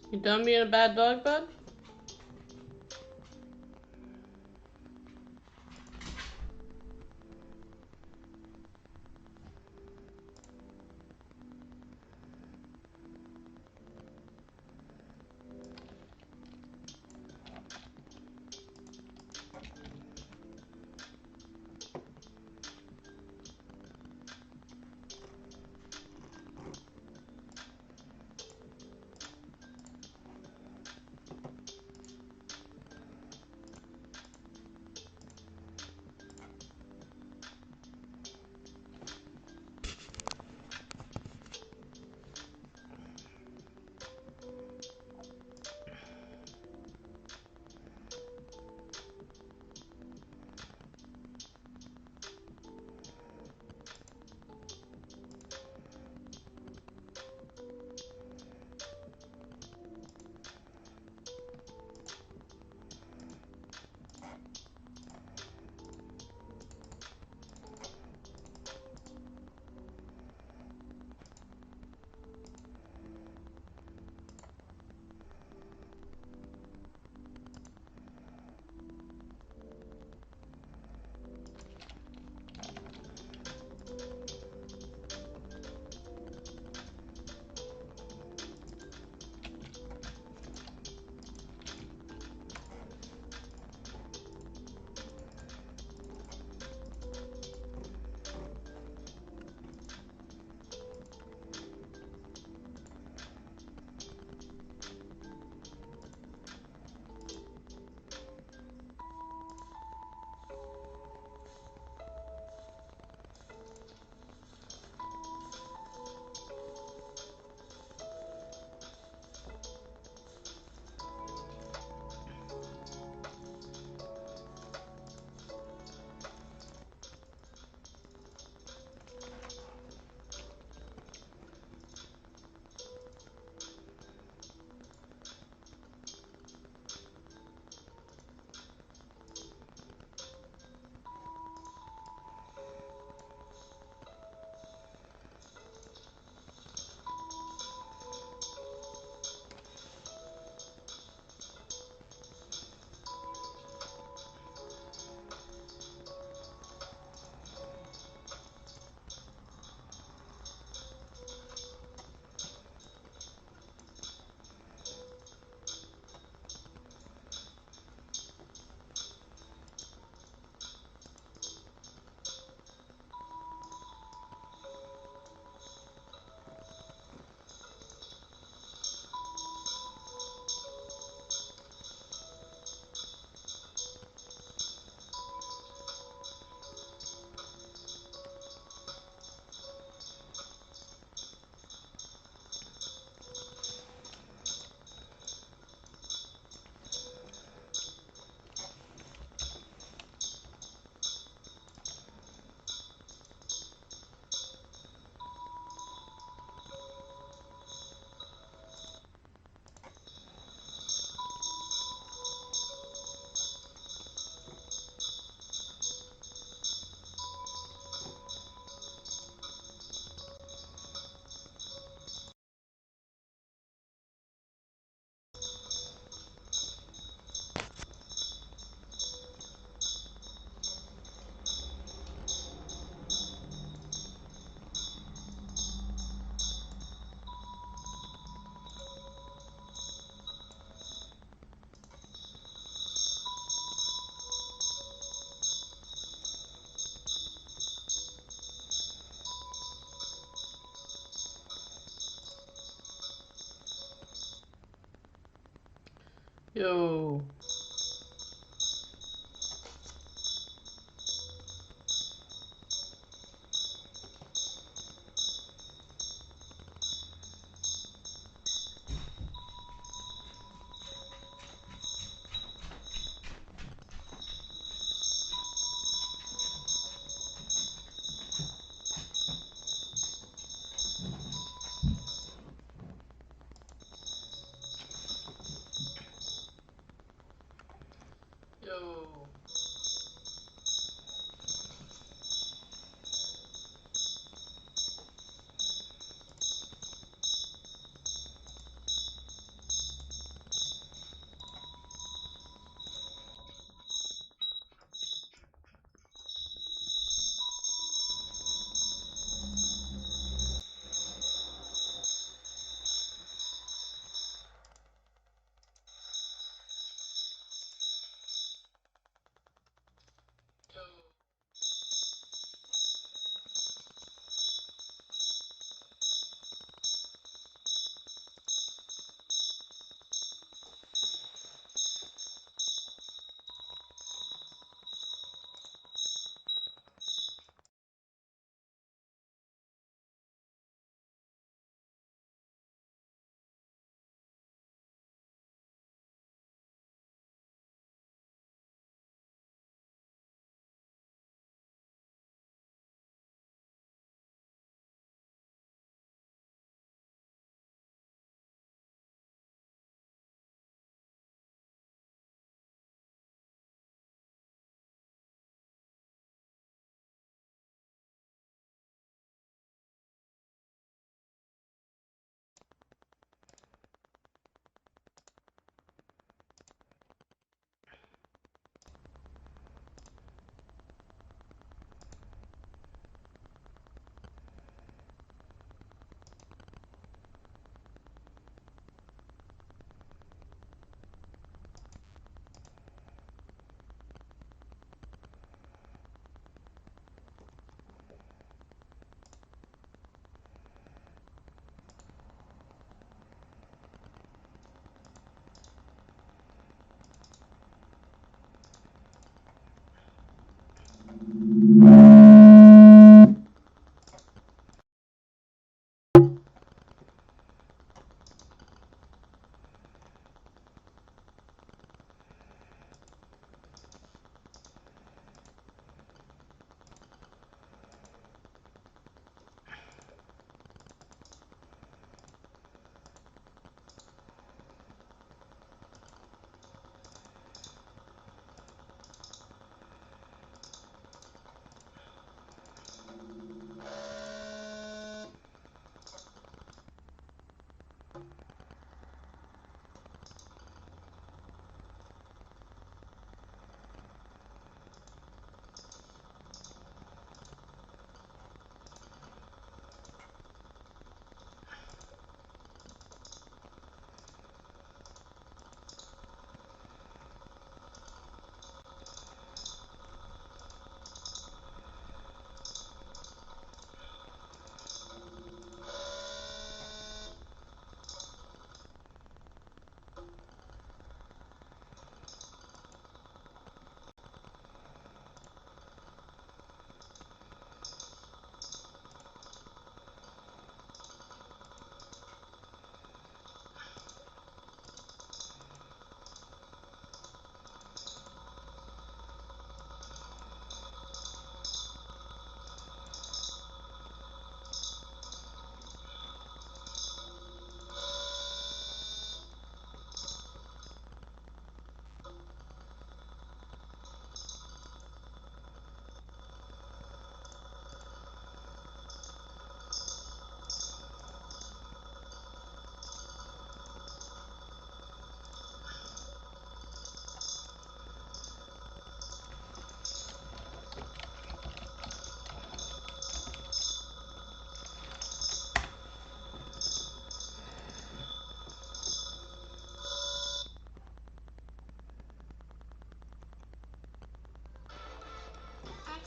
You done being a bad dog, bud? Yo.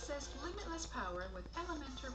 access limitless power with Elementor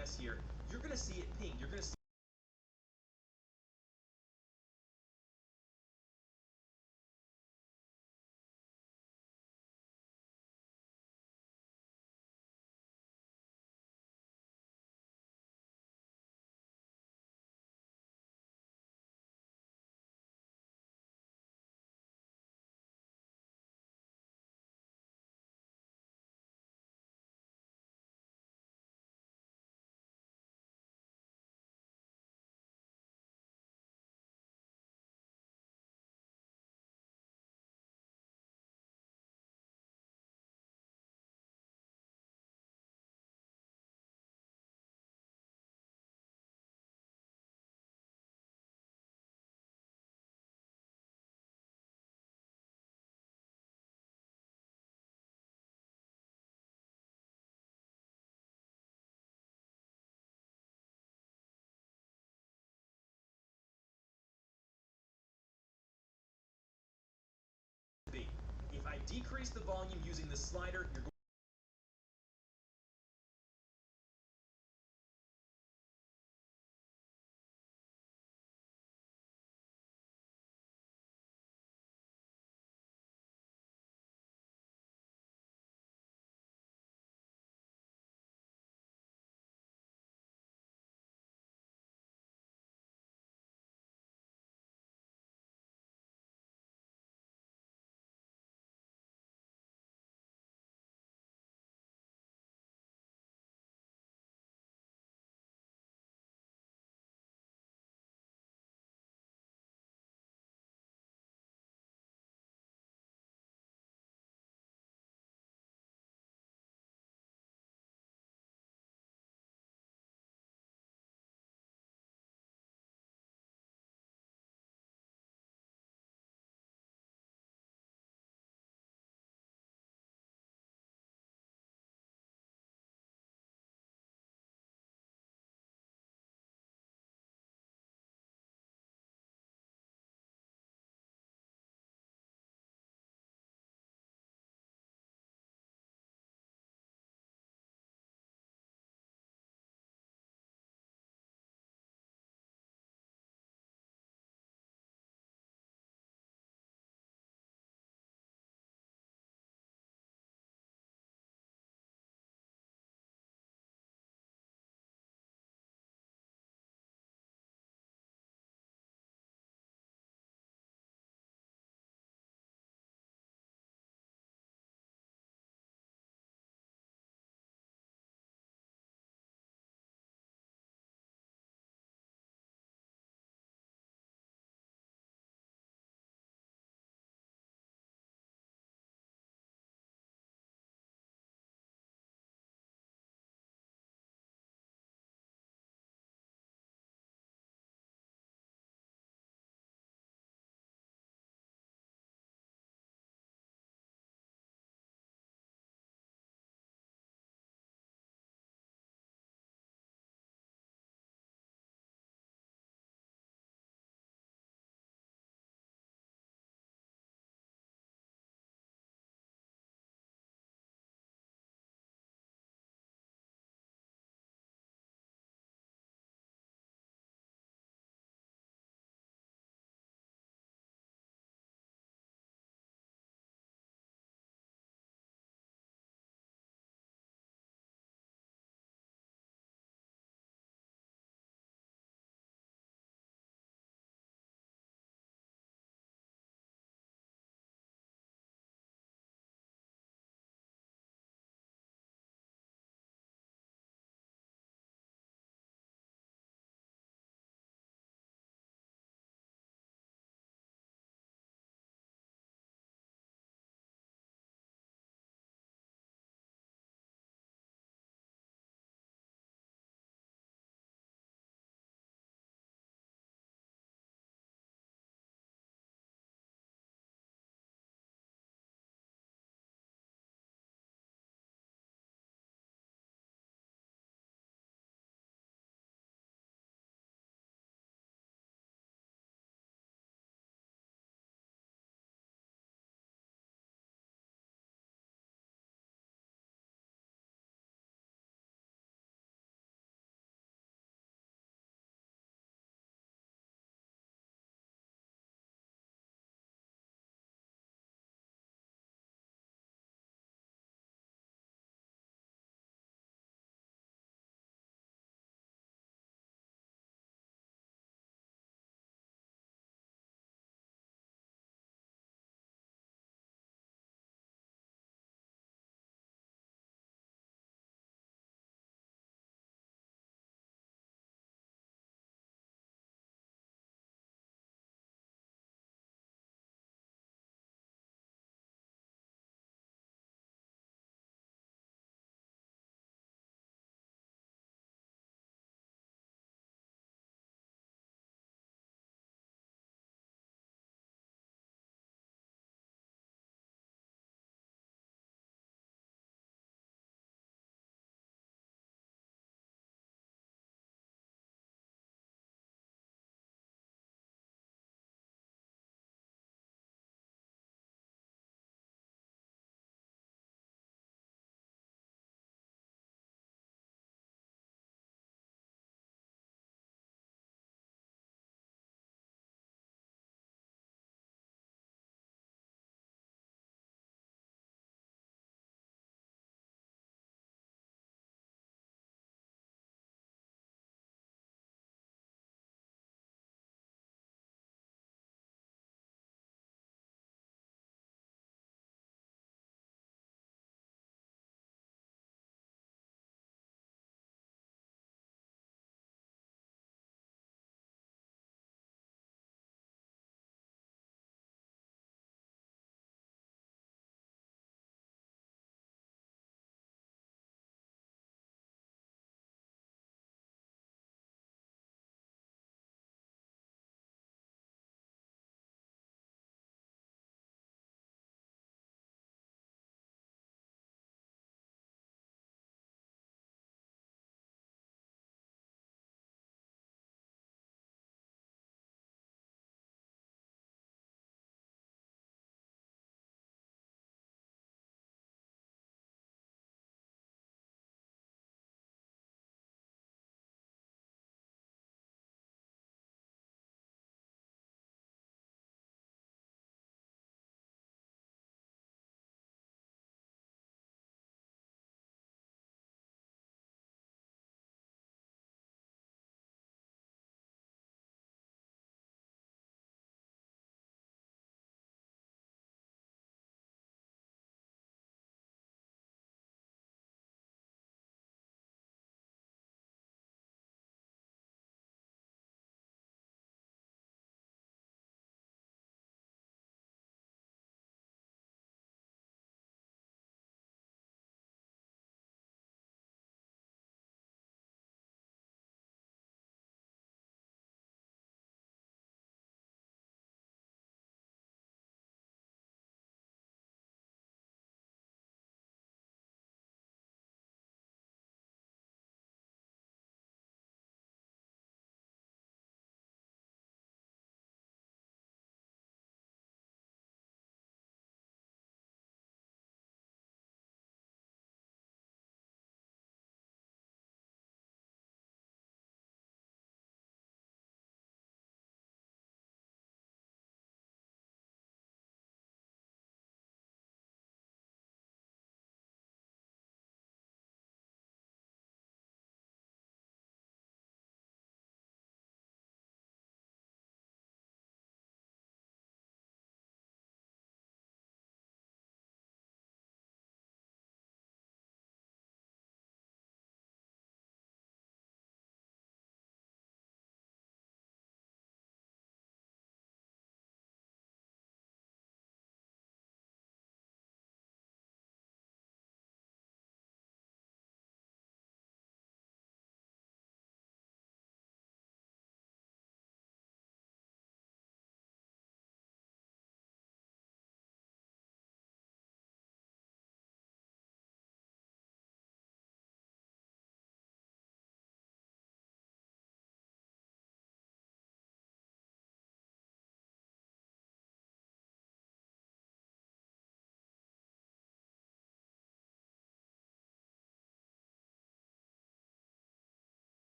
FPS here, you're going to see it ping. You're going to see B. If I decrease the volume using the slider, you're going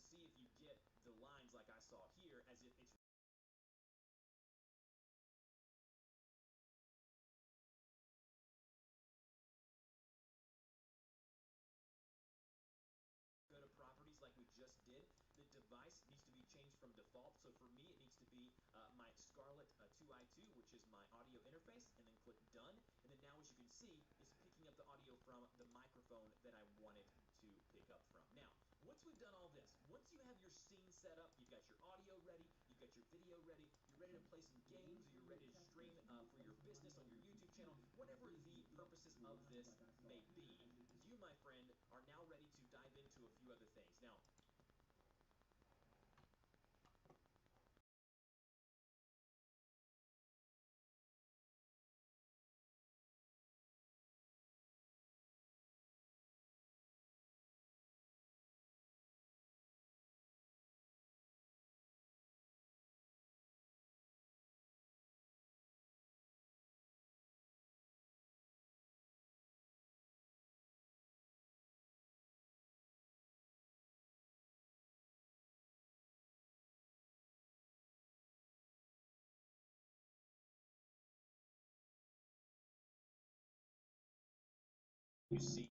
see if you get the lines like I saw here, as if it's go to properties like we just did. The device needs to be changed from default. So for me, it needs to be my Scarlett 2i2, which is my audio interface, and then click done. And then now, as you can see, it's picking up the audio from the microphone that I want it to pick up from. Now, once we've done all this, once you have your scene set up, you've got your audio ready, you've got your video ready, you're ready to play some games, or you're ready to stream for your business on your YouTube channel, whatever the purposes of this may be, you, my friend, are now ready to dive into a few other things. Now, you see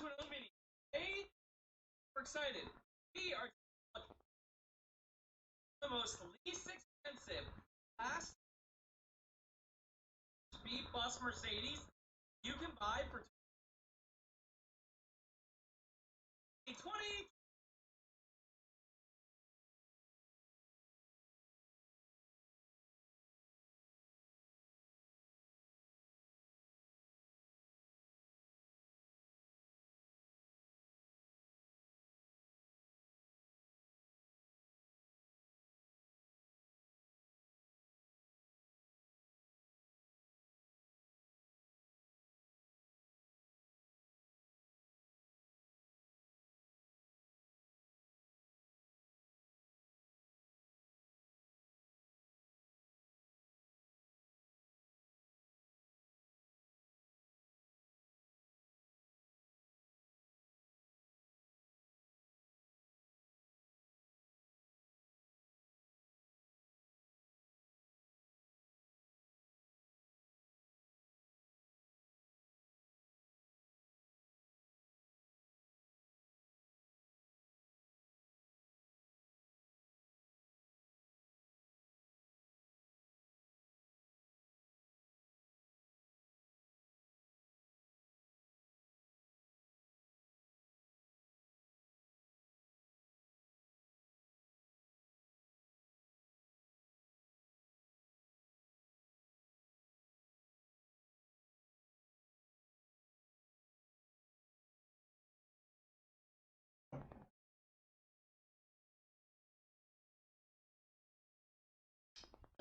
to another video. Today, we're excited. We are the most least expensive Class B plus Mercedes you can buy for 2020.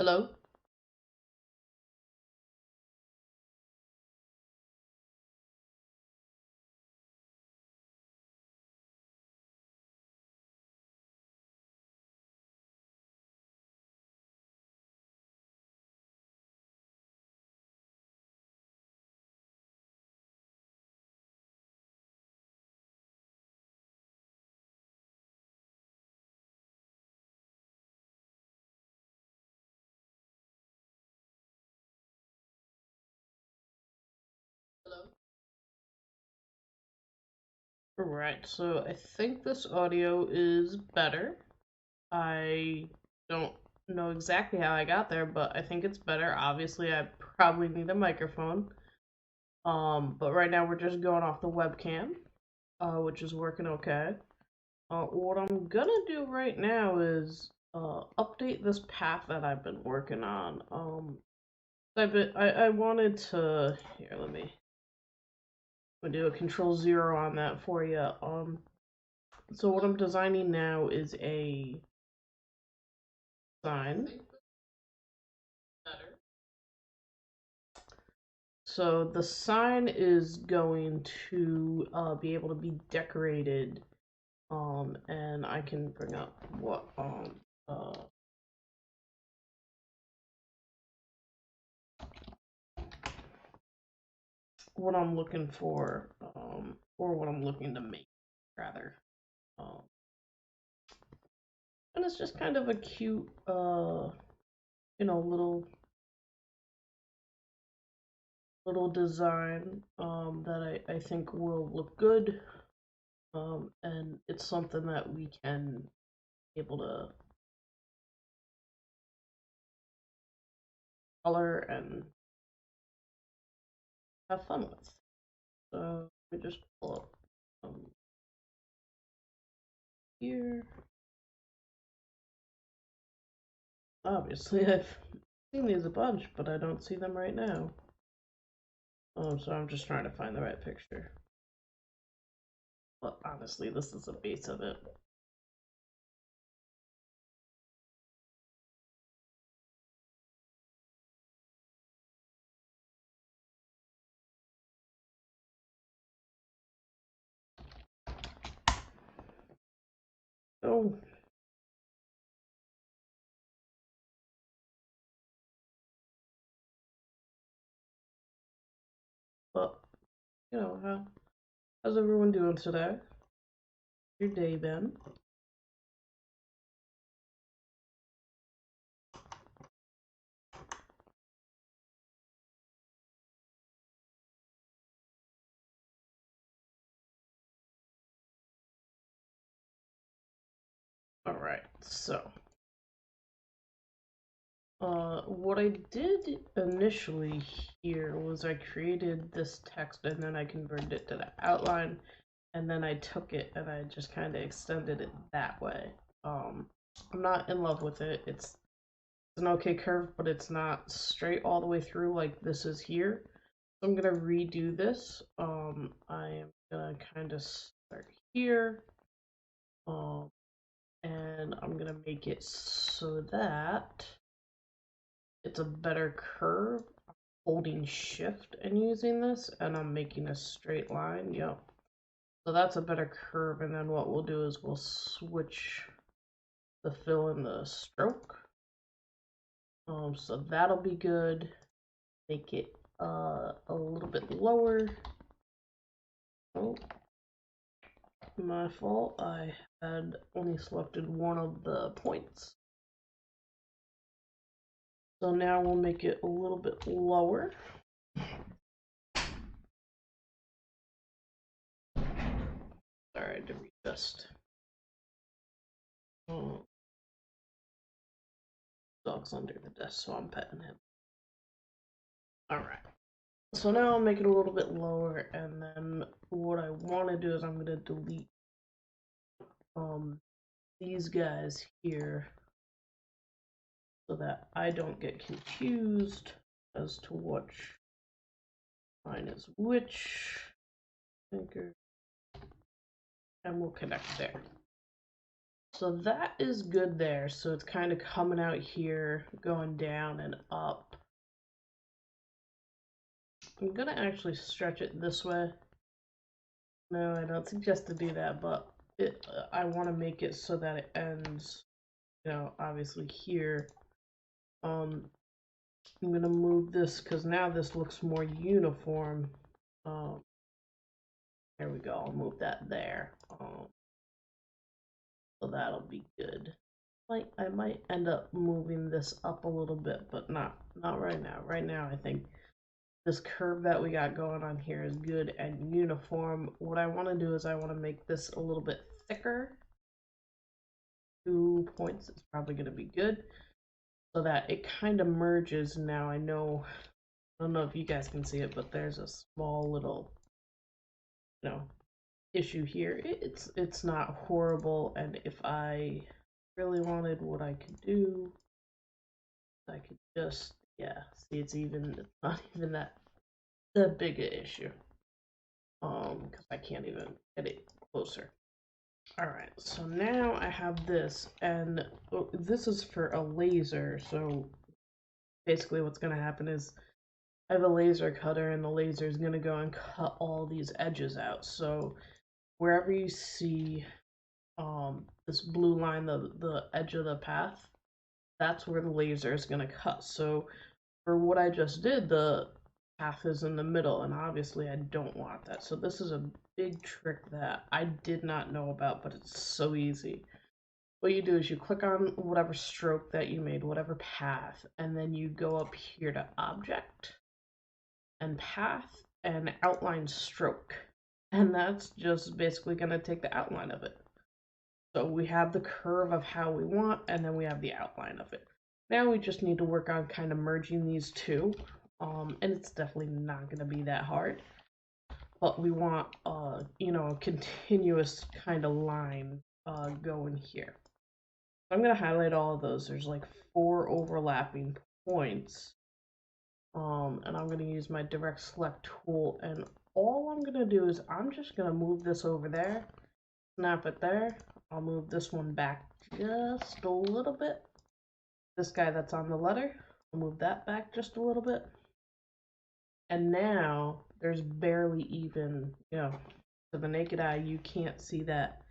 Hello? Hello? Right, so I think this audio is better. I don't know exactly how I got there, but I think it's better. Obviously, I probably need a microphone. But right now we're just going off the webcam, which is working okay. What I'm gonna do right now is update this path that I've been working on. I wanted to here. Let me do a control 0 on that for you. So what I'm designing now is a sign. So the sign is going to be able to be decorated, and I can bring up uh, what I'm looking for, or what I'm looking to make, rather. Um, and it's just kind of a cute, little design, that I think will look good, and it's something that we can be able to color and have fun with. So we just pull up here. Obviously, I've seen these a bunch, but I don't see them right now. So I'm just trying to find the right picture. But honestly, this is a base of it. Oh, but how's everyone doing today? Your day been? Alright, so what I did initially here was I created this text and then I converted it to the outline, and then I took it and I just kind of extended it that way. I'm not in love with it. It's an okay curve, but it's not straight all the way through like this is here. So I'm gonna redo this. I am gonna kind of start here, and I'm gonna make it so that it's a better curve. I'm holding shift and using this, and I'm making a straight line. Yep. So that's a better curve, and then what we'll do is we'll switch the fill and the stroke. So that'll be good. Make it a little bit lower. Oh, my fault. I had only selected one of the points. So now we'll make it a little bit lower. Sorry, to readjust. Dog's under the desk, so I'm petting him. Alright. So now I'll make it a little bit lower, and then what I want to do is I'm going to delete these guys here so that I don't get confused as to which line is which. Anchor. And we'll connect there. So that is good there. So it's kind of coming out here, going down and up. I'm gonna actually stretch it this way. No, I don't suggest to do that, but I want to make it so that it ends, you know, obviously here. I'm gonna move this because now this looks more uniform. There we go. I'll move that there. So that'll be good. I might end up moving this up a little bit, but not right now. Right now, I think this curve that we got going on here is good and uniform. What I want to do is I want to make this a little bit thicker. 2 points is probably going to be good, so that it kind of merges. Now I don't know if you guys can see it, but there's a small little, you know, issue here. It's not horrible, and if I really wanted, what I could do, I could just, yeah, see, it's not even that big a issue, because I can't even get it closer. Alright, so now I have this, and this is for a laser. So basically what's going to happen is I have a laser cutter, and the laser is going to go and cut all these edges out. So wherever you see this blue line, the edge of the path, that's where the laser is going to cut. So for what I just did, the path is in the middle, and obviously I don't want that. So this is a big trick that I did not know about, but it's so easy. What you do is you click on whatever stroke that you made, whatever path, and then you go up here to Object and Path and Outline Stroke. And that's just basically going to take the outline of it. So we have the curve of how we want, and then we have the outline of it. Now we just need to work on kind of merging these two, and it's definitely not going to be that hard. But we want, you know, a continuous kind of line going here. So I'm going to highlight all of those. There's like 4 overlapping points, and I'm going to use my direct select tool, and all I'm going to do is I'm just going to move this over there, snap it there. I'll move this one back just a little bit. This guy that's on the letter, I'll move that back just a little bit. And now there's barely even, you know, to the naked eye, you can't see that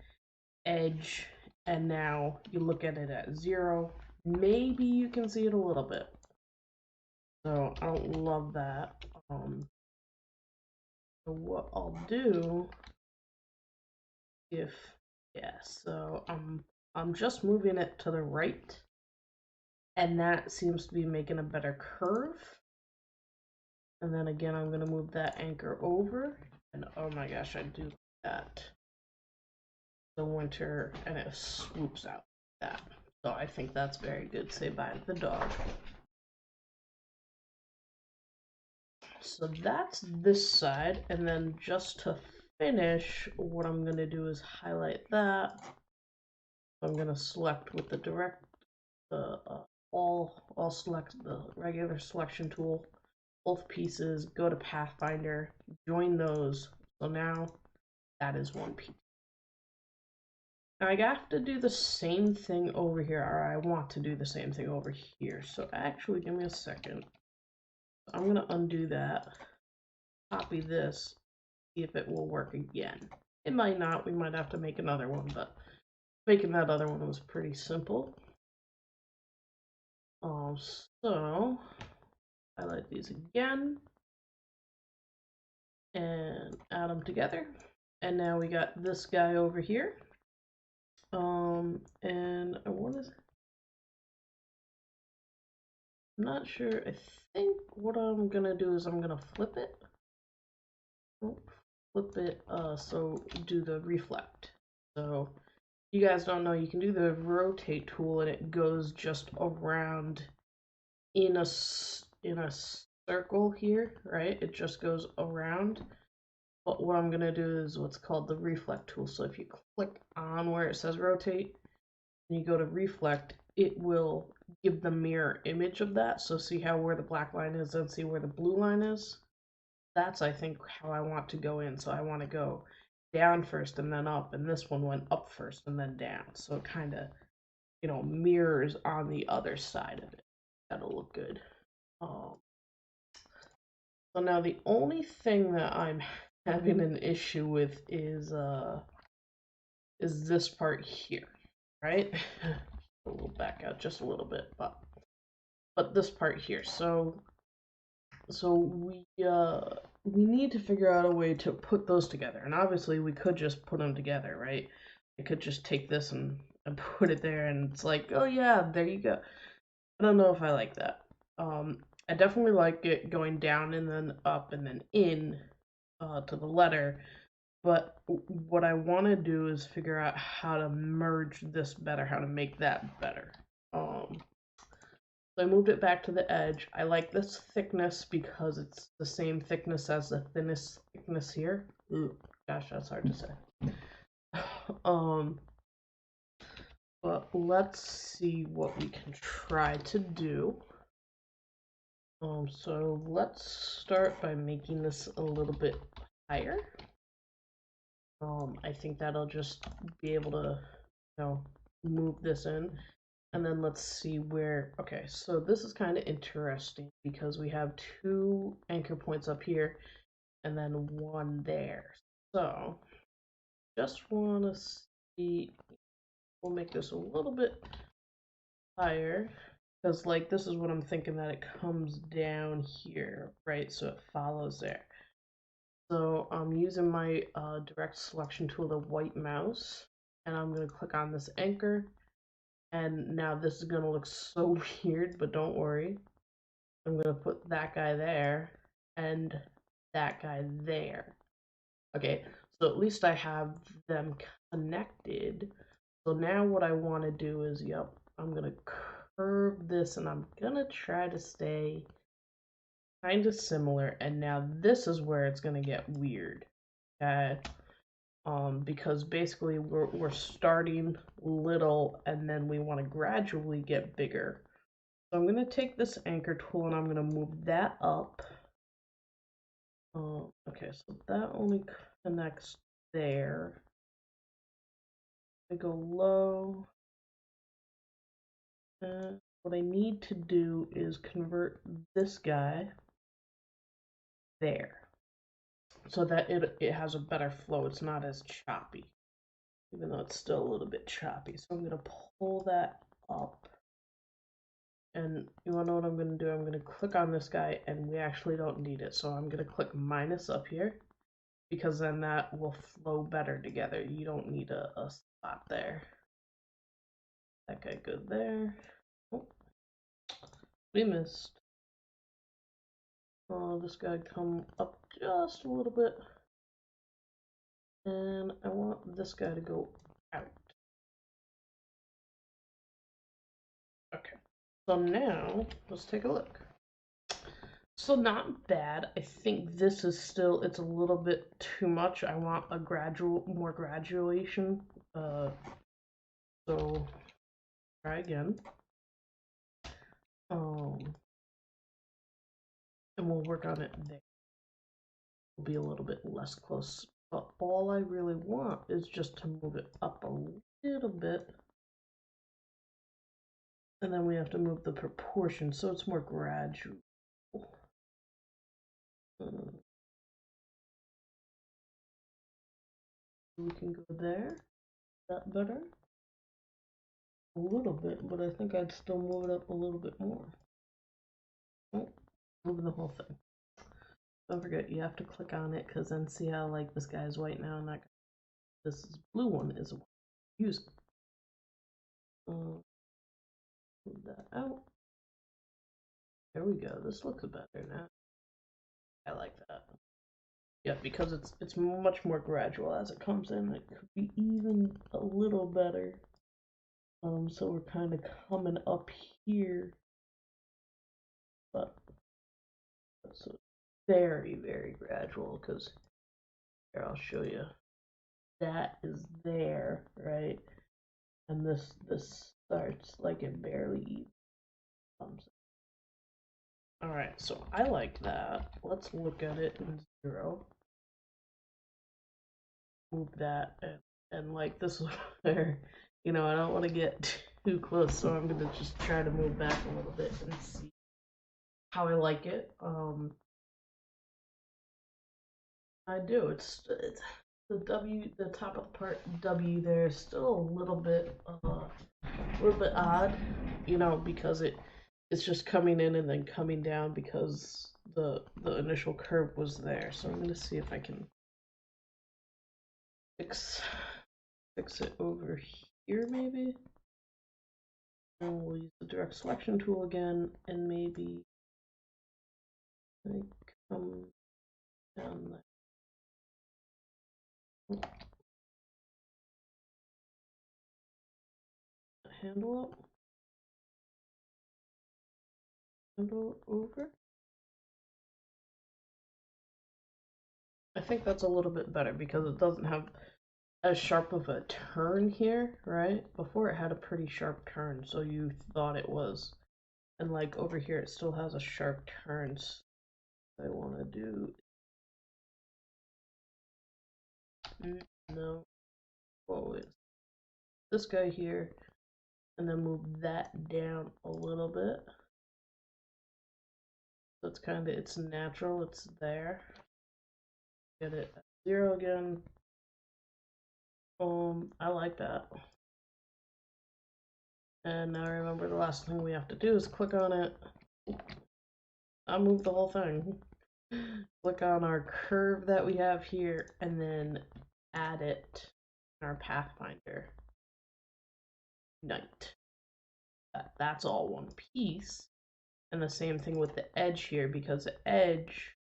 edge. And now you look at it at 0. Maybe you can see it a little bit. So I don't love that. So what I'll do, so I'm just moving it to the right, and that seems to be making a better curve. And then again, I'm going to move that anchor over, and oh my gosh, I do that. The winter, and it swoops out. that. So I think that's very good. Say bye to the dog. So that's this side, and then just to finish, what I'm gonna do is highlight that. I'm gonna select with the direct, the all select the regular selection tool, both pieces, go to Pathfinder, join those. So now that is one piece. Now I have to do the same thing over here, or I want to do the same thing over here. So actually, give me a second. I'm gonna undo that, copy this, see if it will work again. It might not, we might have to make another one, but making that other one was pretty simple. So highlight these again and add them together. And now we got this guy over here. And I want to, I'm not sure, I think what I'm gonna do is I'm gonna flip it. Flip it, so do the reflect. So you guys don't know, you can do the rotate tool and it goes just around in a circle here, right? It just goes around. But what I'm gonna do is what's called the reflect tool. So if you click on where it says rotate and you go to reflect, it will give the mirror image of that. So see how where the black line is and see where the blue line is? That's, I think, how I want to go in. So I want to go down first and then up, and this one went up first and then down. So it kind of, mirrors on the other side of it. That'll look good. So now the only thing that I'm having an issue with is this part here, right? We'll back out just a little bit, but this part here. So we need to figure out a way to put those together, and obviously we could just put them together, right? I could just take this and put it there, and it's like, oh yeah, there you go. I don't know if I like that. I definitely like it going down and then up and then in to the letter, but what I want to do is figure out how to merge this better, how to make that better. So I moved it back to the edge. I like this thickness because it's the same thickness as the thinnest thickness here. Ooh, gosh, that's hard to say. But let's see what we can try to do. So let's start by making this a little bit higher. I think that'll just be able to, move this in. And then let's see where, okay, so this is kind of interesting because we have 2 anchor points up here and then 1 there. So just want to see, we'll make this a little bit higher because like this is what I'm thinking, that it comes down here, right? So it follows there. So I'm using my direct selection tool, the white mouse, and I'm going to click on this anchor. And now this is going to look so weird, but don't worry. I'm going to put that guy there and that guy there. Okay, so at least I have them connected. So now what I want to do is, I'm going to curve this and I'm going to try to stay kind of similar. And now this is where it's going to get weird. Okay. Because basically we're starting little and then we want to gradually get bigger. So I'm going to take this anchor tool and I'm going to move that up. Okay, so that only connects there. I go low. And what I need to do is convert this guy there so that it has a better flow. It's not as choppy, even though it's still a little bit choppy. So I'm going to pull that up. And you want to know what I'm going to do? I'm going to click on this guy, and we actually don't need it. So I'm going to click minus up here, because then that will flow better together. You don't need a spot there. That guy good there. Oh, we missed. Oh, this guy come up just a little bit. And I want this guy to go out. So now, let's take a look. So not bad. I think this is still, it's a little bit too much. I want a more graduation. So try again. And we'll work on it there. It'll be a little bit less close. But all I really want is just to move it up a little bit. And then we have to move the proportion so it's more gradual. We can go there. That better? A little bit, but I think I'd still move it up a little bit more. Oh, moving the whole thing. Don't forget, you have to click on it because then see how like this guy is white now and that this blue one is used. Move that out. There we go. This looks better now. I like that. Yeah, because it's much more gradual as it comes in. It could be even a little better. So we're kind of coming up here, but it's very, very gradual because here I'll show you. That is there, right? And this starts like it barely even comes. All right, so I like that. Let's look at it in 0. Move that and like this is where I don't want to get too close, so I'm gonna just try to move back a little bit and see how I like it. I do. It's the top of the part W there is still a little bit odd, because it's just coming in and then coming down because the initial curve was there. So I'm gonna see if I can fix it over here maybe. And we'll use the direct selection tool again and maybe come down there. Handle up. Handle over. I think that's a little bit better because it doesn't have as sharp of a turn here, right? Before it had a pretty sharp turn, so you thought it was. And like over here, it still has a sharp turn. So what I want to do. No. Oh, it's this guy here, and then move that down a little bit. So it's it's natural, it's there. Get it at 0 again. I like that. And now remember the last thing we have to do is click on it. I moved the whole thing. Click on our curve that we have here and then add it in our Pathfinder. Unite. That's all one piece. And the same thing with the edge here because the edge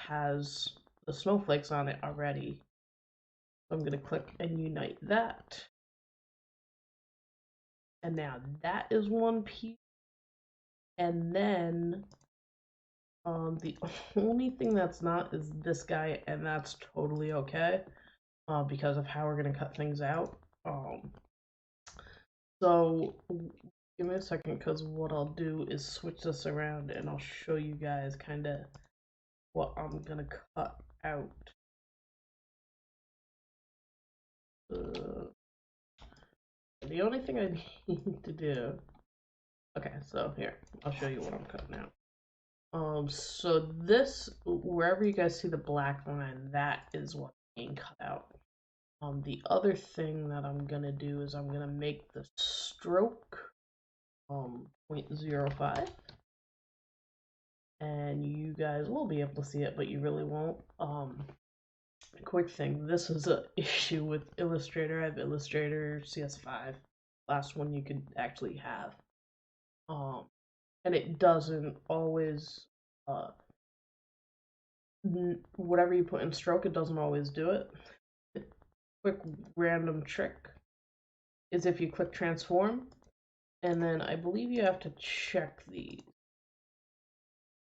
has the snowflakes on it already. So I'm going to click and unite that. And now that is one piece. And then the only thing that's not is this guy, and that's totally okay because of how we're going to cut things out. So give me a second because what I'll do is switch this around and I'll show you guys kind of what I'm going to cut out. The only thing I need to do, okay, so here, I'll show you what I'm cutting out. So this, wherever you guys see the black line, that is what's being cut out. The other thing that I'm gonna do is I'm gonna make the stroke 0.05, and you guys will be able to see it, but you really won't. Quick thing, this is an issue with Illustrator. I have Illustrator CS5, last one you could actually have. And it doesn't always, whatever you put in stroke, it doesn't always do it. Quick random trick is if you click transform And then I believe you have to check these.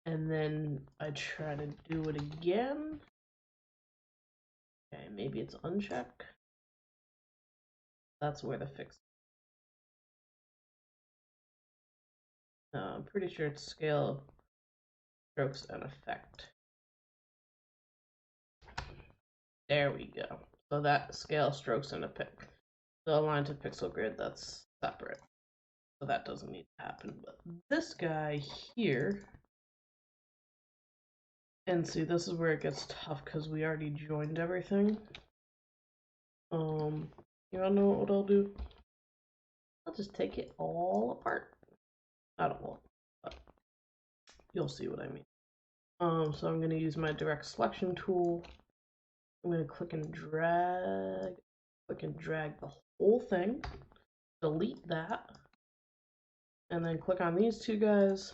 And then I try to do it again. Okay, maybe it's uncheck. That's where the fix. I'm pretty sure it's scale, strokes, and effect. There we go. So that scale, strokes, and a pick. The align to pixel grid, that's separate. So that doesn't need to happen. But this guy here, and see, this is where it gets tough because we already joined everything. You wanna know what I'll do? I'll just take it all apart. Not all, but you'll see what I mean. So I'm gonna use my direct selection tool. I'm gonna click and drag the whole thing, delete that, and then click on these two guys,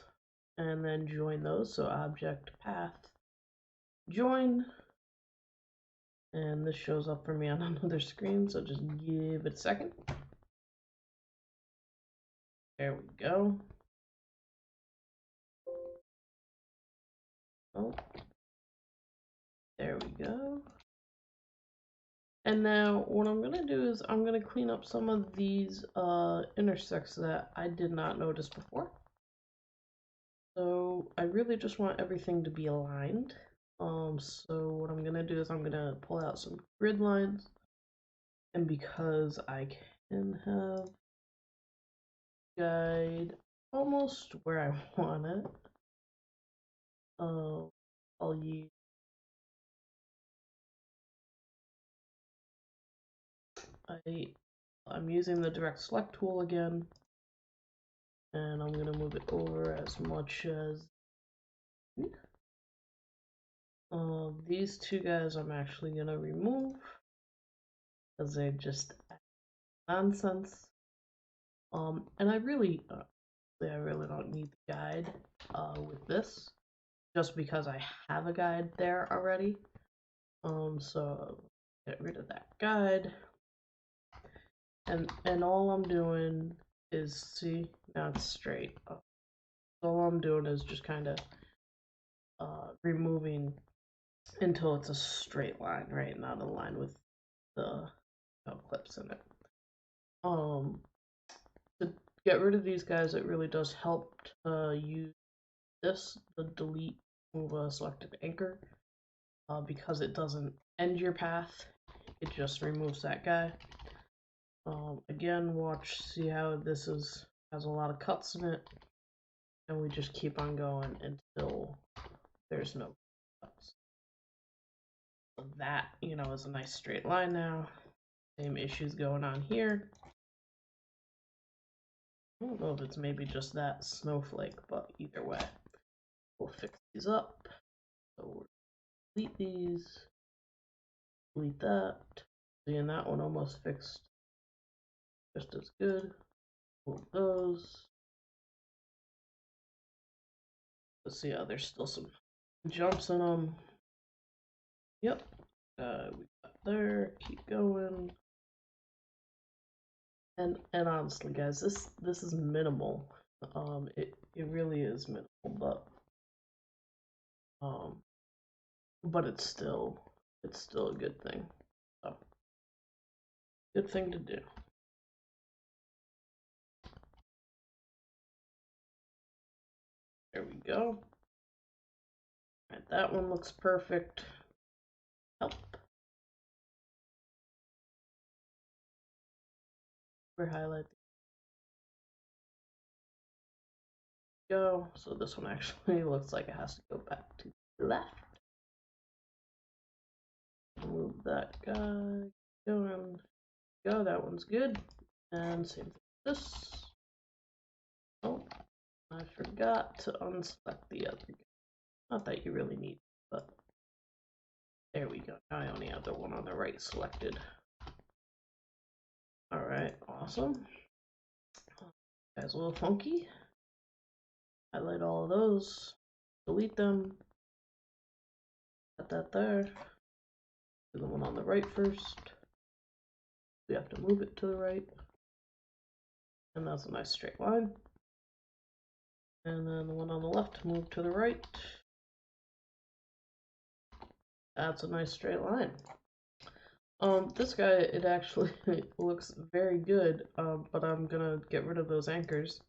and then join those. So object path, join, and this shows up for me on another screen. So just give it a second. There we go. Oh, there we go. And now what I'm gonna do is I'm gonna clean up some of these intersects that I did not notice before. So I really just want everything to be aligned. So what I'm gonna do is I'm gonna pull out some grid lines, and because I can have guide almost where I want it, I'll use I'm using the direct select tool again, and I'm gonna move it over as much as these two guys I'm actually gonna remove because they're just nonsense. And I really don't need the guide with this, just because I have a guide there already. So get rid of that guide, and all I'm doing is, see, now it's straight. All I'm doing is just kind of removing until it's a straight line, right? Not a line with the clips in it. To get rid of these guys, it really does help to use this, the delete move a selected anchor, because it doesn't end your path, it just removes that guy. Again, watch, see how this has a lot of cuts in it, and we just keep on going until there's no cuts. So that, is a nice straight line now. Same issues going on here. I don't know if it's maybe just that snowflake, but either way, we'll fix these up. So we'll delete these, delete that. Seeing that one almost fixed just as good. Move those. Let's see how there's still some jumps in them. Yep. We got there. Keep going. And honestly, guys, this is minimal. It really is minimal, but it's still a good thing. So, good thing to do. There we go. Alright, that one looks perfect. Help. Highlight. Go. So this one actually looks like it has to go back to the left. Move that guy. Going. Go. That one's good. And same thing with this. Oh, I forgot to unselect the other guy. Not that you really need, but there we go. Now I only have the one on the right selected. Alright, awesome. That's a little funky. Highlight all of those. Delete them. Put that there. Do the one on the right first. We have to move it to the right. and that's a nice straight line. And then the one on the left, move to the right. That's a nice straight line. This guy, it actually looks very good, but I'm gonna get rid of those anchors,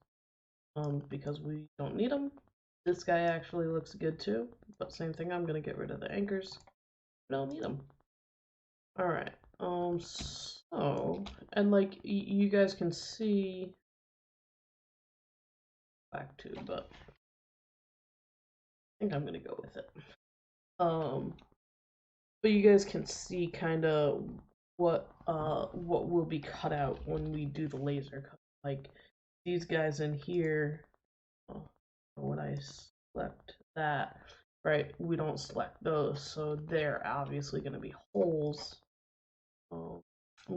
because we don't need them. This guy actually looks good too, but same thing, I'm gonna get rid of the anchors. We don't need them. Alright, so, and like, you guys can see, back to, but I think I'm gonna go with it. But you guys can see kind of what will be cut out when we do the laser cut. Like these guys in here, when I select that, right, we don't select those, so they're obviously going to be holes. I'm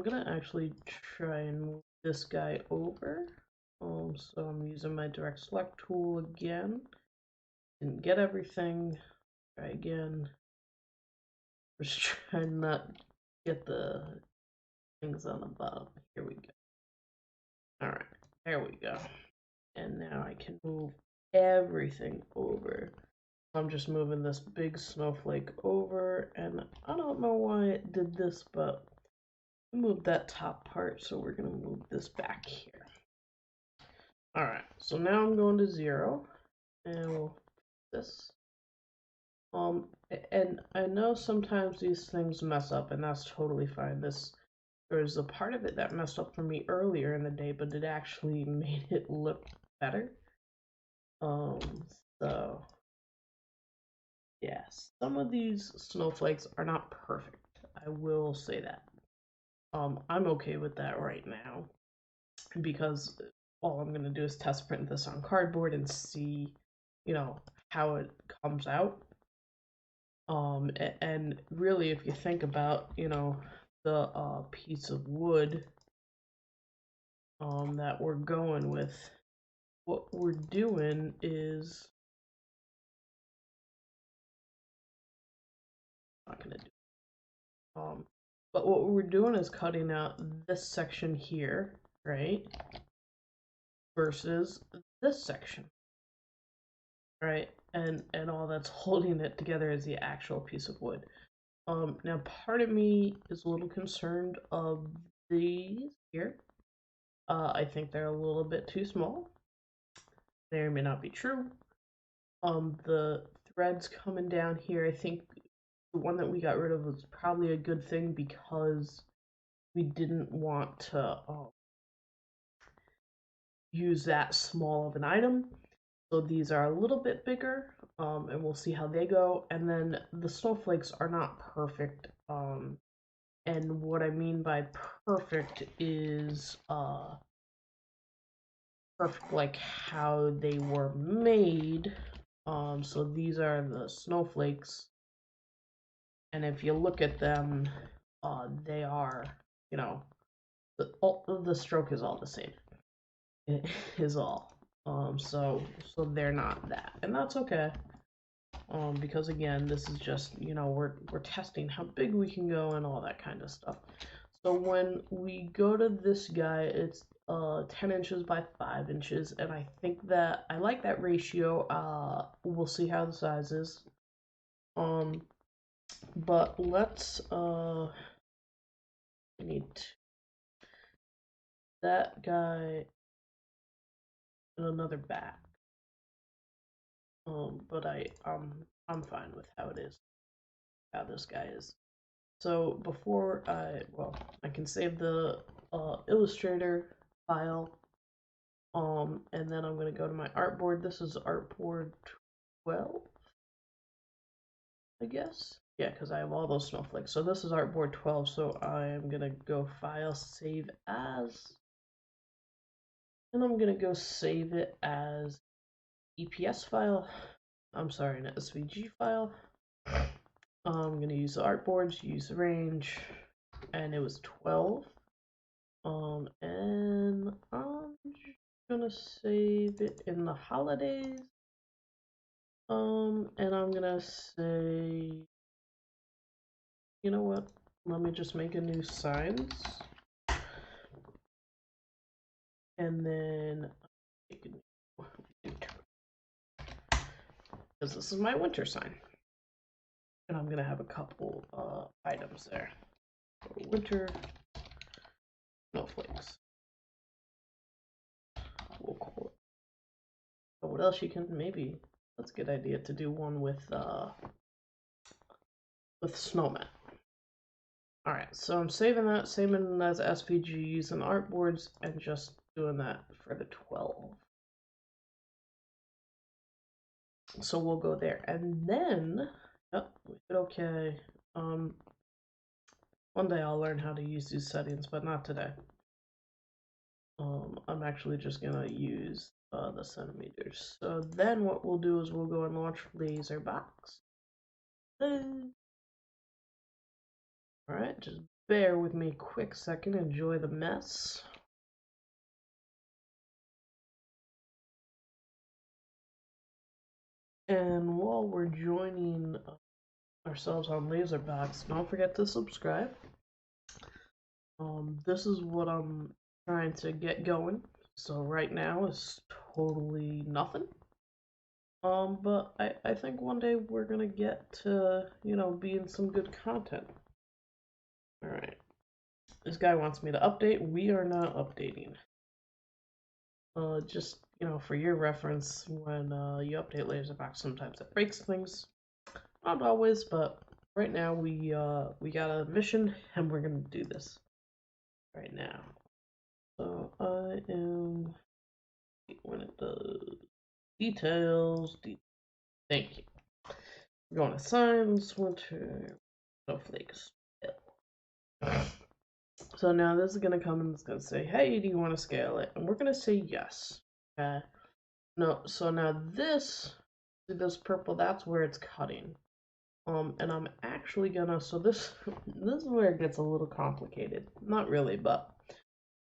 gonna actually try and move this guy over. So I'm using my direct select tool again. Didn't get everything. Try again. Just trying not to get the things on the bottom. Here we go. Alright, there we go. And now I can move everything over. I'm just moving this big snowflake over, and I don't know why it did this, but I moved that top part, so we're gonna move this back here. Alright, so now I'm going to 0, and we'll this. And I know sometimes these things mess up, and that's totally fine. There's a part of it that messed up for me earlier in the day, but it actually made it look better. So yeah, some of these snowflakes are not perfect. I will say that. I'm okay with that right now because all I'm gonna do is test print this on cardboard and see, how it comes out. And really, if you think about, the piece of wood that we're going with, what we're doing is not gonna do. But what we're doing is cutting out this section here, right, versus this section, right, and all that's holding it together is the actual piece of wood. Now part of me is a little concerned of these here. I think they're a little bit too small. They may not be true. The threads coming down here, I think the one that we got rid of was probably a good thing because we didn't want to use that small of an item. So these are a little bit bigger, and we'll see how they go. And then the snowflakes are not perfect. And what I mean by perfect is perfect like how they were made. So these are the snowflakes, and if you look at them, they are, the stroke is all the same. It is all. So they're not that, and that's okay. Because again, this is just, we're testing how big we can go and all that kind of stuff. So when we go to this guy, it's 10 inches by 5 inches, and I think that I like that ratio. We'll see how the size is. But let's we need that guy and another back. But I'm fine with how it is, how this guy is. So before I can save the Illustrator file, and then I'm gonna go to my artboard. This is artboard 12, I guess. Yeah, because I have all those snowflakes. So this is artboard 12. So I am gonna go file, save as, and I'm gonna go save it as EPS file. I'm sorry, an SVG file. I'm gonna use the artboards, use the range, and it was 12. And I'm just gonna save it in the holidays. And I'm gonna say, you know what? Let me just make a new signs. And then because this is my winter sign. And I'm gonna have a couple items there. So winter snowflakes. We'll call it. But what else you can maybe that's a good idea to do one with snowmen. Alright, so I'm saving that, saving as SVGs and artboards, and just doing that for the 12. So we'll go there. And then, yep, we did okay. One day I'll learn how to use these settings, but not today. I'm actually just gonna use the centimeters. So then what we'll do is we'll go and launch laser box. Alright, just bear with me a quick second, enjoy the mess. And while we're joining ourselves on Laserbox, don't forget to subscribe. This is what I'm trying to get going. So right now is totally nothing. But I think one day we're gonna get to, you know, be in some good content. Alright. This guy wants me to update. We are not updating. Just, you know, for your reference, when you update Laserbox, sometimes it breaks things. Not always, but right now we got a mission and we're gonna do this right now. So I am when it does details. Thank you. We're going to signs, winter, snowflakes. So now this is gonna come and it's gonna say, hey, do you want to scale it? And we're gonna say yes. Okay. No, so now this purple, that's where it's cutting. And I'm actually gonna, so this is where it gets a little complicated. Not really, but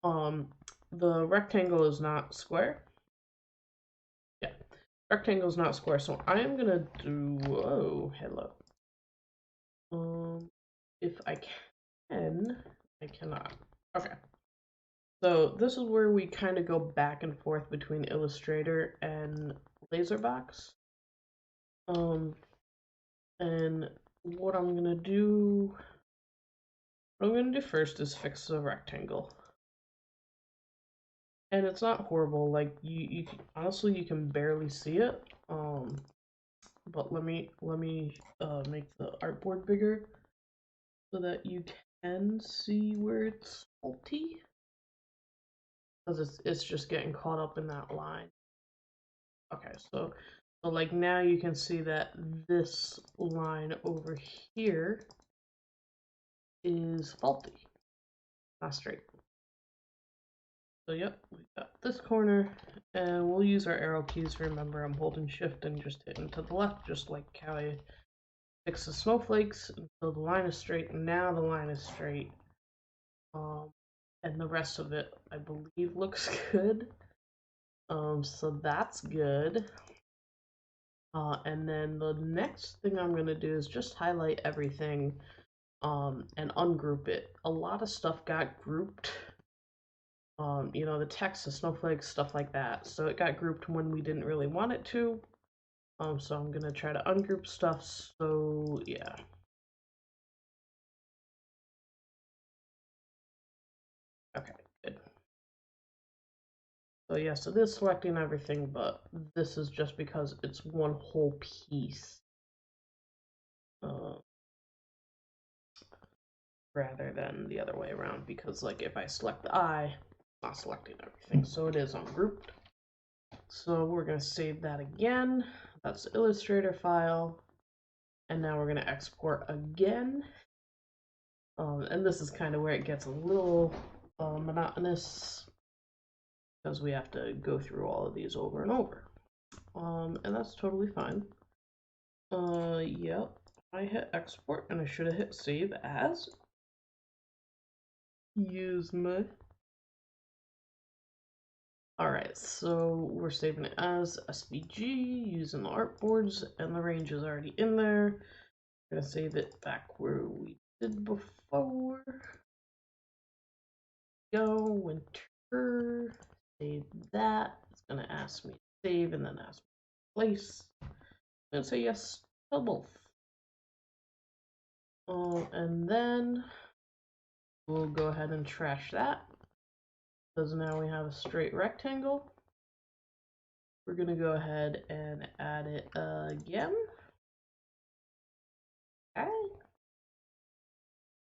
the rectangle is not square. Yeah, rectangle is not square, so I am gonna do, oh, hello. If I can, I cannot. Okay. So this is where we kind of go back and forth between Illustrator and Laserbox. And what I'm gonna do first is fix the rectangle. And it's not horrible, like you can, honestly you can barely see it. But let me make the artboard bigger so that you can see where it's faulty. Because it's just getting caught up in that line. Okay, so like now you can see that this line over here is faulty, not straight. So yep, we got this corner, and we'll use our arrow keys. Remember, I'm holding shift and just hitting to the left, just like how I fix the snowflakes until the line is straight. And now the line is straight. And the rest of it, I believe, looks good. So that's good. And then the next thing I'm gonna do is just highlight everything, and ungroup it. A lot of stuff got grouped. You know, the text, the snowflakes, stuff like that. So it got grouped when we didn't really want it to. So I'm gonna try to ungroup stuff. So yeah. Okay, good. So yeah, so this is selecting everything, but this is just because it's one whole piece. Rather than the other way around, because like if I select the eye, it's not selecting everything. So it is ungrouped. So we're gonna save that again. That's the Illustrator file. And now we're gonna export again. And this is kind of where it gets a little monotonous because we have to go through all of these over and over. And that's totally fine. Yep, I hit export and I should have hit save as. Use my. Alright, so we're saving it as SVG using the artboards, and the range is already in there. I'm gonna save it back where we did before. Go winter save that. It's gonna ask me to save and then ask me to place. I'm gonna say yes to both. And then we'll go ahead and trash that, because now we have a straight rectangle. We're gonna go ahead and add it again. Okay.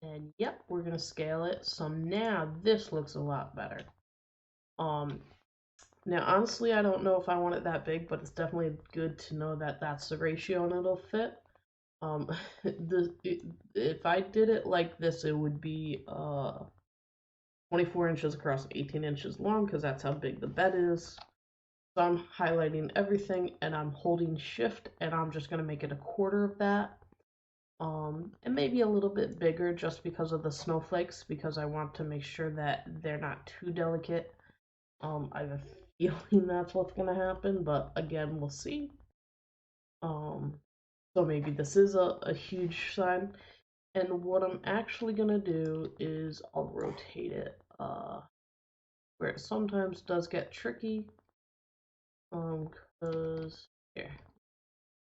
And yep, we're gonna scale it. So now this looks a lot better. Now honestly, I don't know if I want it that big, but it's definitely good to know that that's the ratio and it'll fit. If I did it like this, it would be 24 inches across, 18 inches long, because that's how big the bed is. So I'm highlighting everything and I'm holding shift and I'm just gonna make it a quarter of that. And maybe a little bit bigger just because of the snowflakes, because I want to make sure that they're not too delicate. I have a feeling that's what's gonna happen, but again, we'll see. So maybe this is a huge sign. And what I'm actually gonna do is I'll rotate it, where it sometimes does get tricky. Cause here,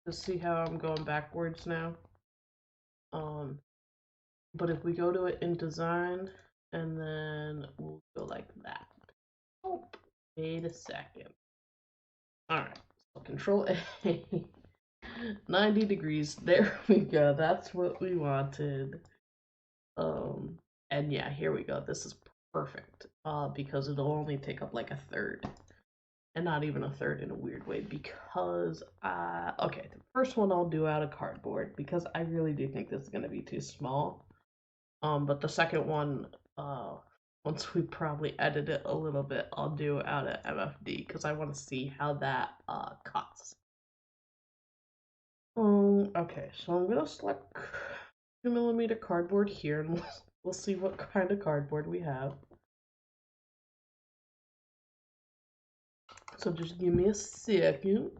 just see how I'm going backwards now. But if we go to it in design, and then we'll go like that. Oh, wait a second. Alright, so Control A. 90 degrees. There we go. That's what we wanted. And yeah, here we go. This is perfect. Because it'll only take up like a third. And not even a third in a weird way, because okay, the first one I'll do out of cardboard because I really do think this is gonna be too small. But the second one, once we probably edit it a little bit, I'll do out of MFD because I want to see how that cuts. Okay, so I'm gonna select 2mm cardboard here, and we'll see what kind of cardboard we have. So just give me a second.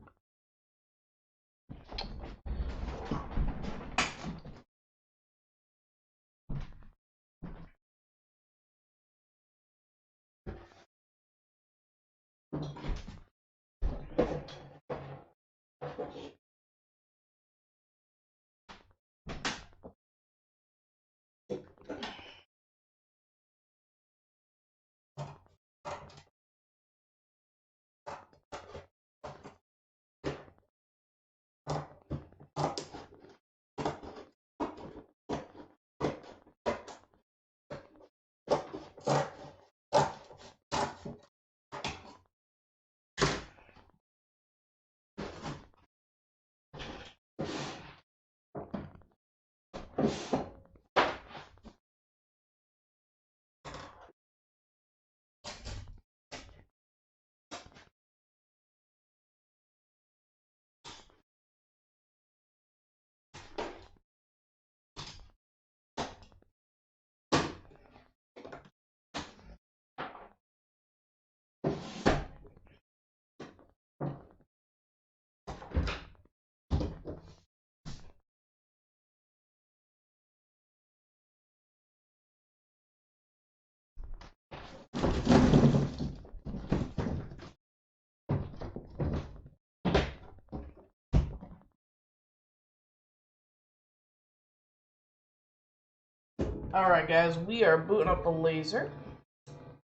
Alright guys, we are booting up the laser.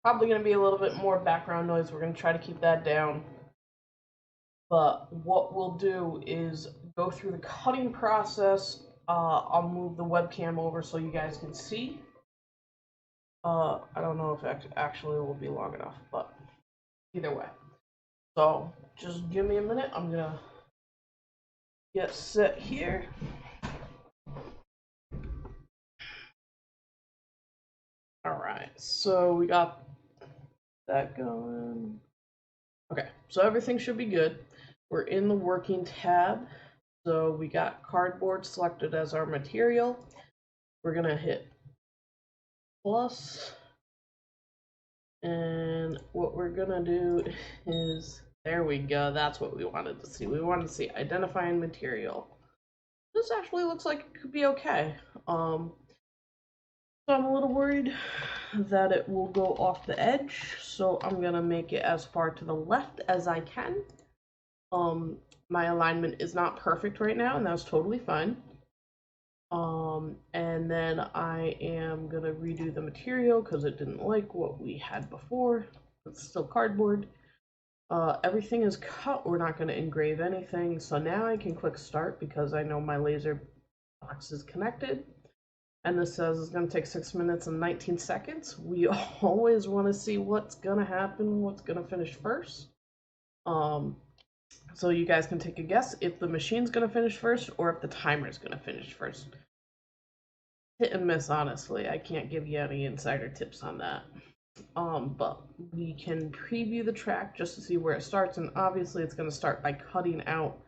Probably going to be a little bit more background noise. We're going to try to keep that down. But what we'll do is go through the cutting process. I'll move the webcam over so you guys can see. I don't know if actually it will be long enough, but either way. So just give me a minute. I'm going to get set here. Alright, so we got that going. Okay, so everything should be good. We're in the working tab. So we got cardboard selected as our material. We're gonna hit plus. And what we're gonna do is, there we go, that's what we wanted to see. We wanted to see identifying material. This actually looks like it could be okay. So I'm a little worried that it will go off the edge, so I'm gonna make it as far to the left as I can. My alignment is not perfect right now, and that's totally fine. And then I am gonna redo the material because it didn't like what we had before. It's still cardboard. Everything is cut. We're not gonna engrave anything. So now I can click start because I know my laser box is connected. And this says it's gonna take 6 minutes and 19 seconds. We always wanna see what's gonna happen, what's gonna finish first. So you guys can take a guess if the machine's gonna finish first or if the timer's gonna finish first. Hit and miss, honestly. I can't give you any insider tips on that. But we can preview the track just to see where it starts, and obviously it's gonna start by cutting out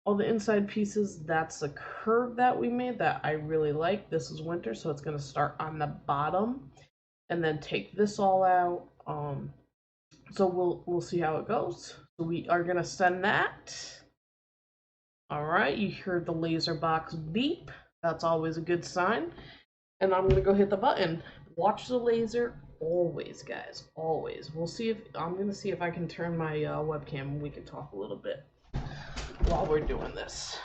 all the inside pieces. That's a curve that we made that I really like. This is winter, so it's gonna start on the bottom and then take this all out. So we'll see how it goes. So we are gonna send that. All right, you heard the laser box beep. That's always a good sign. And I'm gonna go hit the button. Watch the laser always, guys, always. We'll see if I'm gonna see if I can turn my webcam and we can talk a little bit while we're doing this.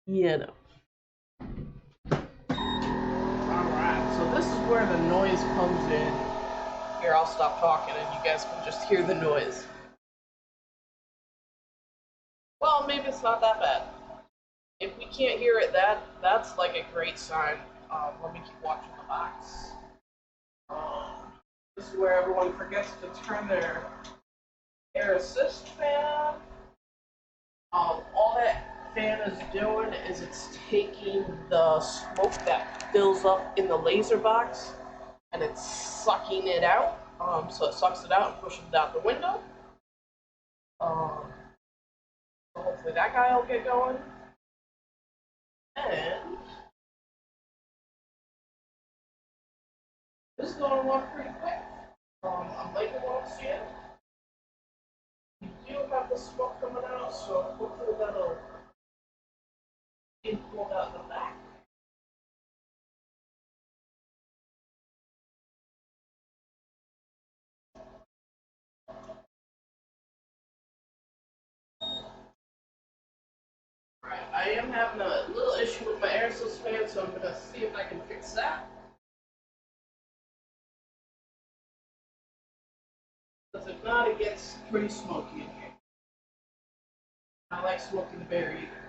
Yeah, no. Alright, so this is where the noise comes in. Here, I'll stop talking and you guys can just hear the noise. Well, maybe it's not that bad. If we can't hear it, that's like a great sign. Let me keep watching the box. This is where everyone forgets to turn their air assist fan. All that fan is doing is it's taking the smoke that fills up in the laser box and it's sucking it out. So it sucks it out and pushes it out the window. So hopefully that guy will get going. And this is going along pretty quick. I'm liking what I'm seeing. We do have the smoke coming out, so hopefully that'll get pulled out the back. Right, I am having a little issue with my air assist fan, so I'm gonna see if I can fix that. Because if not, it gets pretty smoky in here. I like smoking the bear either.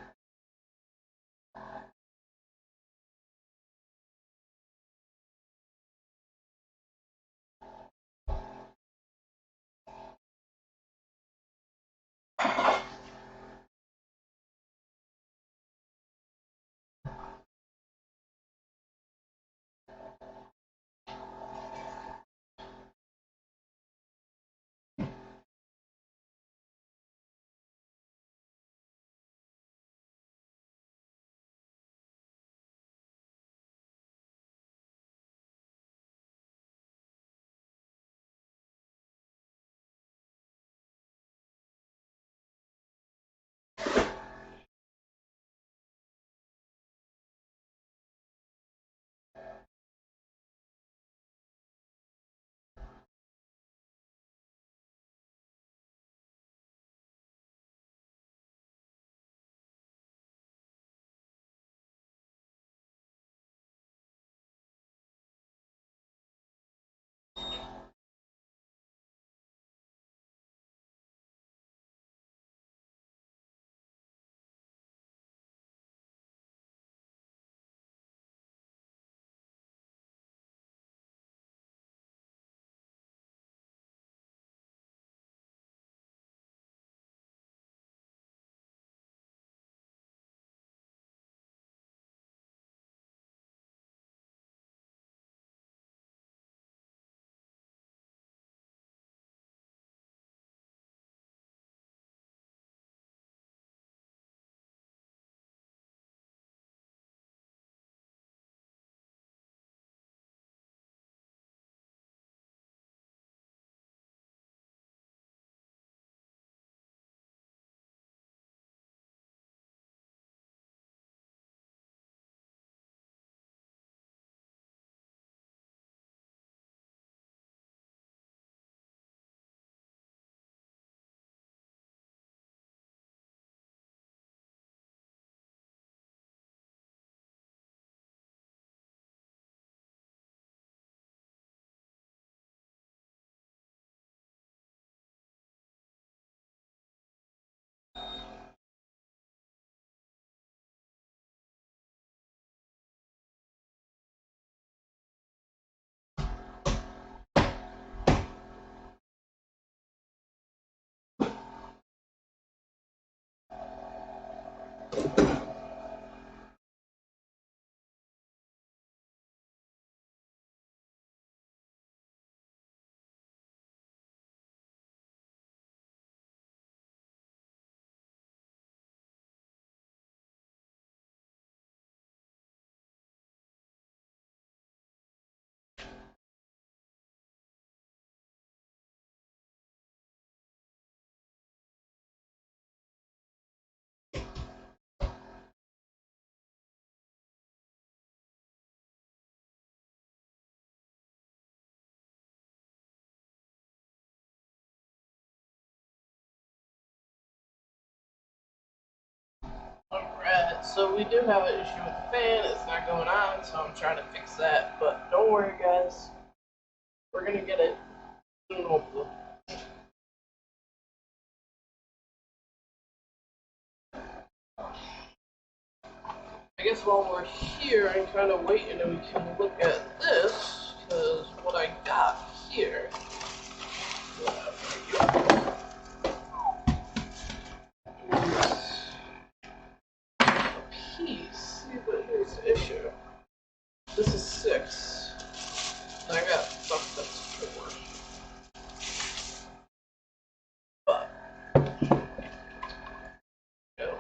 Alright, so we do have an issue with the fan. It's not going on, so I'm trying to fix that. But don't worry, guys. We're gonna get it soon, hopefully. I guess while we're here and kind of waiting, and we can look at this, because what I got here. Piece. See, but here's the issue. This is 6. And I got stuff that's 4. But you know,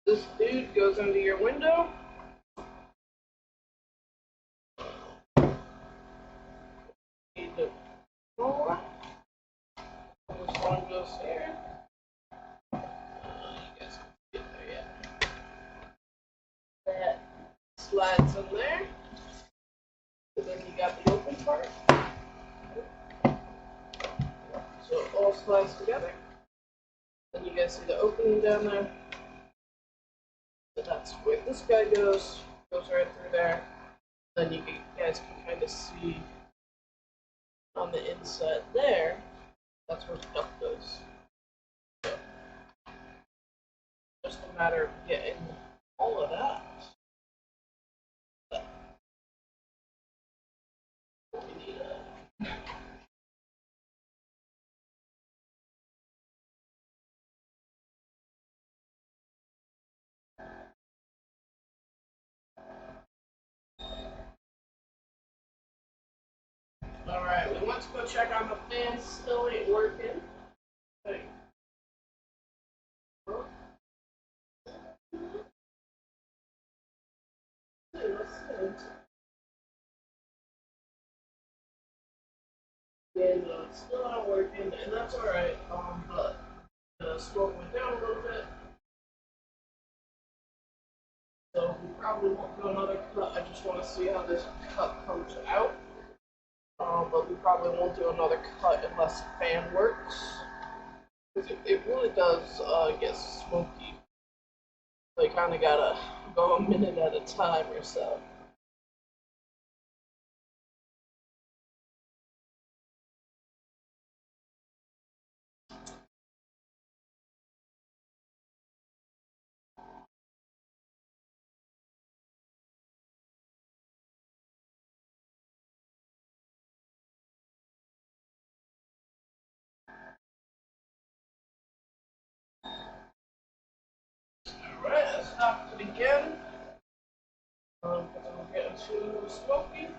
this dude goes into your window. Need to roll. This one goes here. You guys can get there yet. That slides in there. And then you got the open part. So it all slides together. Then you guys see the opening down there. So that's where this guy goes right through there. Then you guys can kind of see on the inside there, that's where the duck goes. So, just a matter of getting all of that. We need Alright, we went to go check on the fan, still ain't working. Hey. Let's see. And it's still not working, and that's alright, but the smoke went down a little bit. So we probably won't do another cut. I just want to see how this cut comes out. But we probably won't do another cut unless the fan works. Because it really does get smoky. So you kind of gotta go a minute at a time or so. Alright, let's stop it again. Because we're getting too smoky.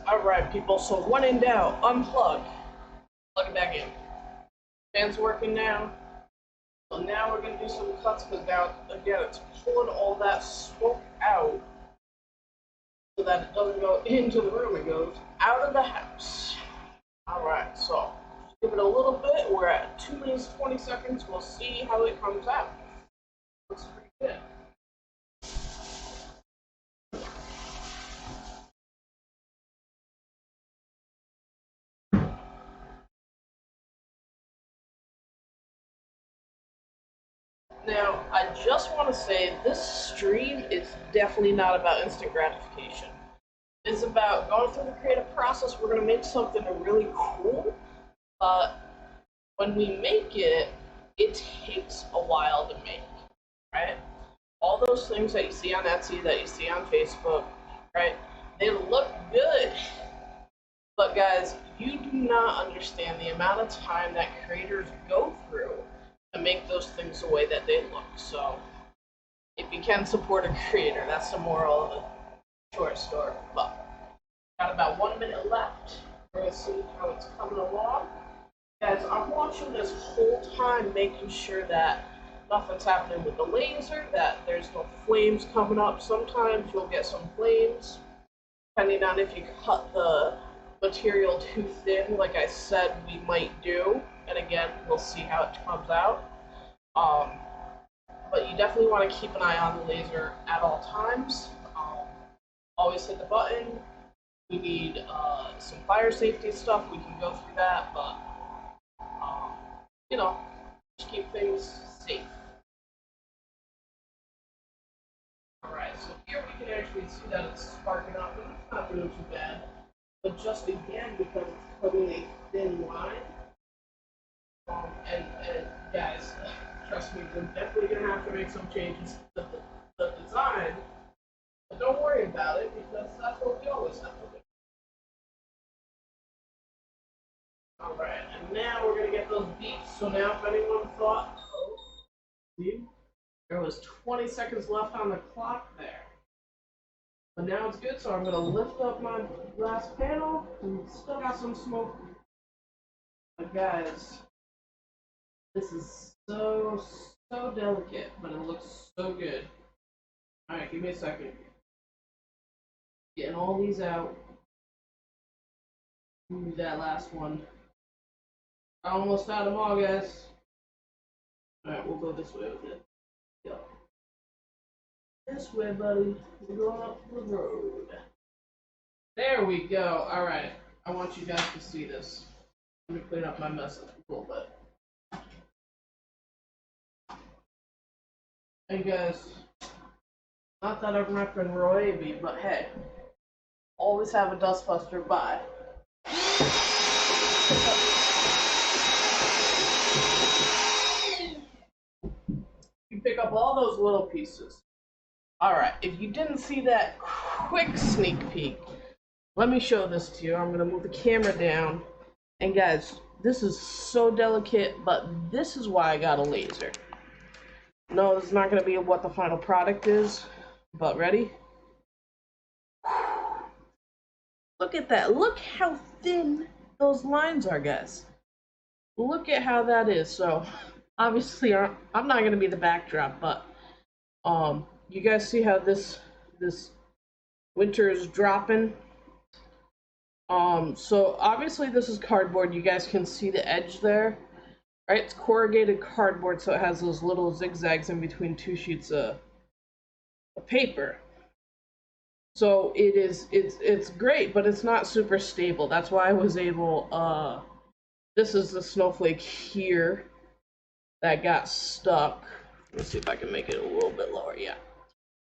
Alright, people, so when in doubt, unplug. Plug it back in. Fan's working now. So now we're going to do some cuts because now, again, it's pulling all that smoke out so that it doesn't go into the room. It goes out of the house. Alright, so just give it a little bit. We're at 2 minutes 20 seconds. We'll see how it comes out. Looks pretty good. Now, I just want to say this stream is definitely not about instant gratification. It's about going through the creative process. We're going to make something really cool, but when we make it, it takes a while to make, right? All those things that you see on Etsy, that you see on Facebook, right? They look good. But guys, you do not understand the amount of time that creators go through to make those things the way that they look. So if you can support a creator, that's the moral of the short story. But got about 1 minute left. We're gonna see how it's coming along. Guys, I'm watching this whole time, making sure that nothing's happening with the laser, that there's no flames coming up. Sometimes you'll get some flames, depending on if you cut the material too thin, like I said we might do. And again, we'll see how it comes out. But you definitely want to keep an eye on the laser at all times. Always hit the button. We need some fire safety stuff. We can go through that, but you know, just keep things safe. Alright, so here we can actually see that it's sparking up, but it's not doing too bad. But just again, because it's cutting a thin line, and guys, trust me, we're definitely going to have to make some changes to the design, but don't worry about it, because that's what we always have to do. Alright, and now we're going to get those beeps, so now if anyone thought, oh, see, there was 20 seconds left on the clock there. But now it's good, so I'm going to lift up my last panel, and still got some smoke. But guys, this is so delicate, but it looks so good. Alright, give me a second. Getting all these out. Ooh, that last one. I almost had them all, guys. Alright, we'll go this way with it. Yo. This way, buddy. We're going up the road. There we go. Alright. I want you guys to see this. Let me clean up my mess a little bit. Hey guys, not that I'm repping Roy AB, but hey, always have a dustbuster by. You pick up all those little pieces. Alright, if you didn't see that quick sneak peek, let me show this to you. I'm going to move the camera down. And guys, this is so delicate, but this is why I got a laser. No, this is not going to be what the final product is, but ready? Look at that. Look how thin those lines are, guys. Look at how that is. So, obviously, I'm not going to be the backdrop, but you guys see how this winter is dropping? So obviously this is cardboard. You guys can see the edge there, right? It's corrugated cardboard, so it has those little zigzags in between two sheets of paper. So it's great, but it's not super stable. That's why I was able, this is the snowflake here that got stuck. Let's see if I can make it a little bit lower. Yeah.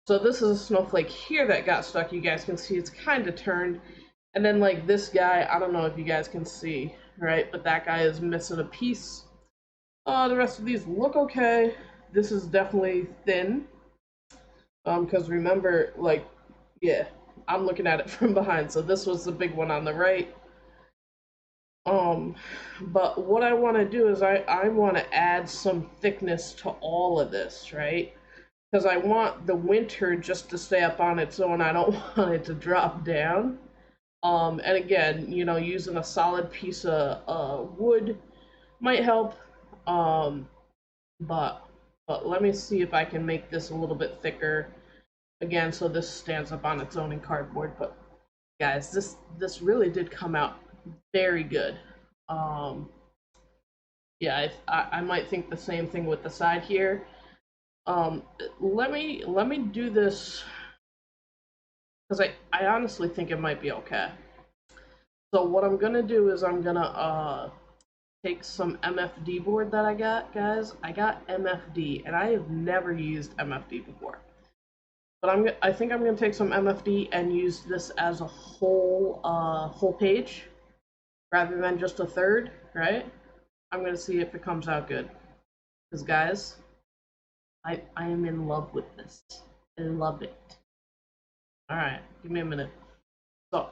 So this is a snowflake here that got stuck. You guys can see it's kind of turned. And then like this guy, I don't know if you guys can see, right? But that guy is missing a piece. The rest of these look okay. This is definitely thin. Because remember, like, yeah, I'm looking at it from behind. So this was the big one on the right. But what I want to do is I want to add some thickness to all of this, right? Because I want the winter just to stay up on its own. I don't want it to drop down. And again, you know, using a solid piece of wood might help. But let me see if I can make this a little bit thicker again, so this stands up on its own in cardboard. But guys, this really did come out very good. Um, yeah, I might think the same thing with the side here. Let me do this because I honestly think it might be okay. So what I'm gonna do is I'm gonna take some MFD board that I got, guys. I got MFD, and I have never used MFD before. But I think I'm gonna take some MFD and use this as a whole page rather than just a third, right? I'm gonna see if it comes out good. Because guys, I am in love with this. I love it. All right, give me a minute. So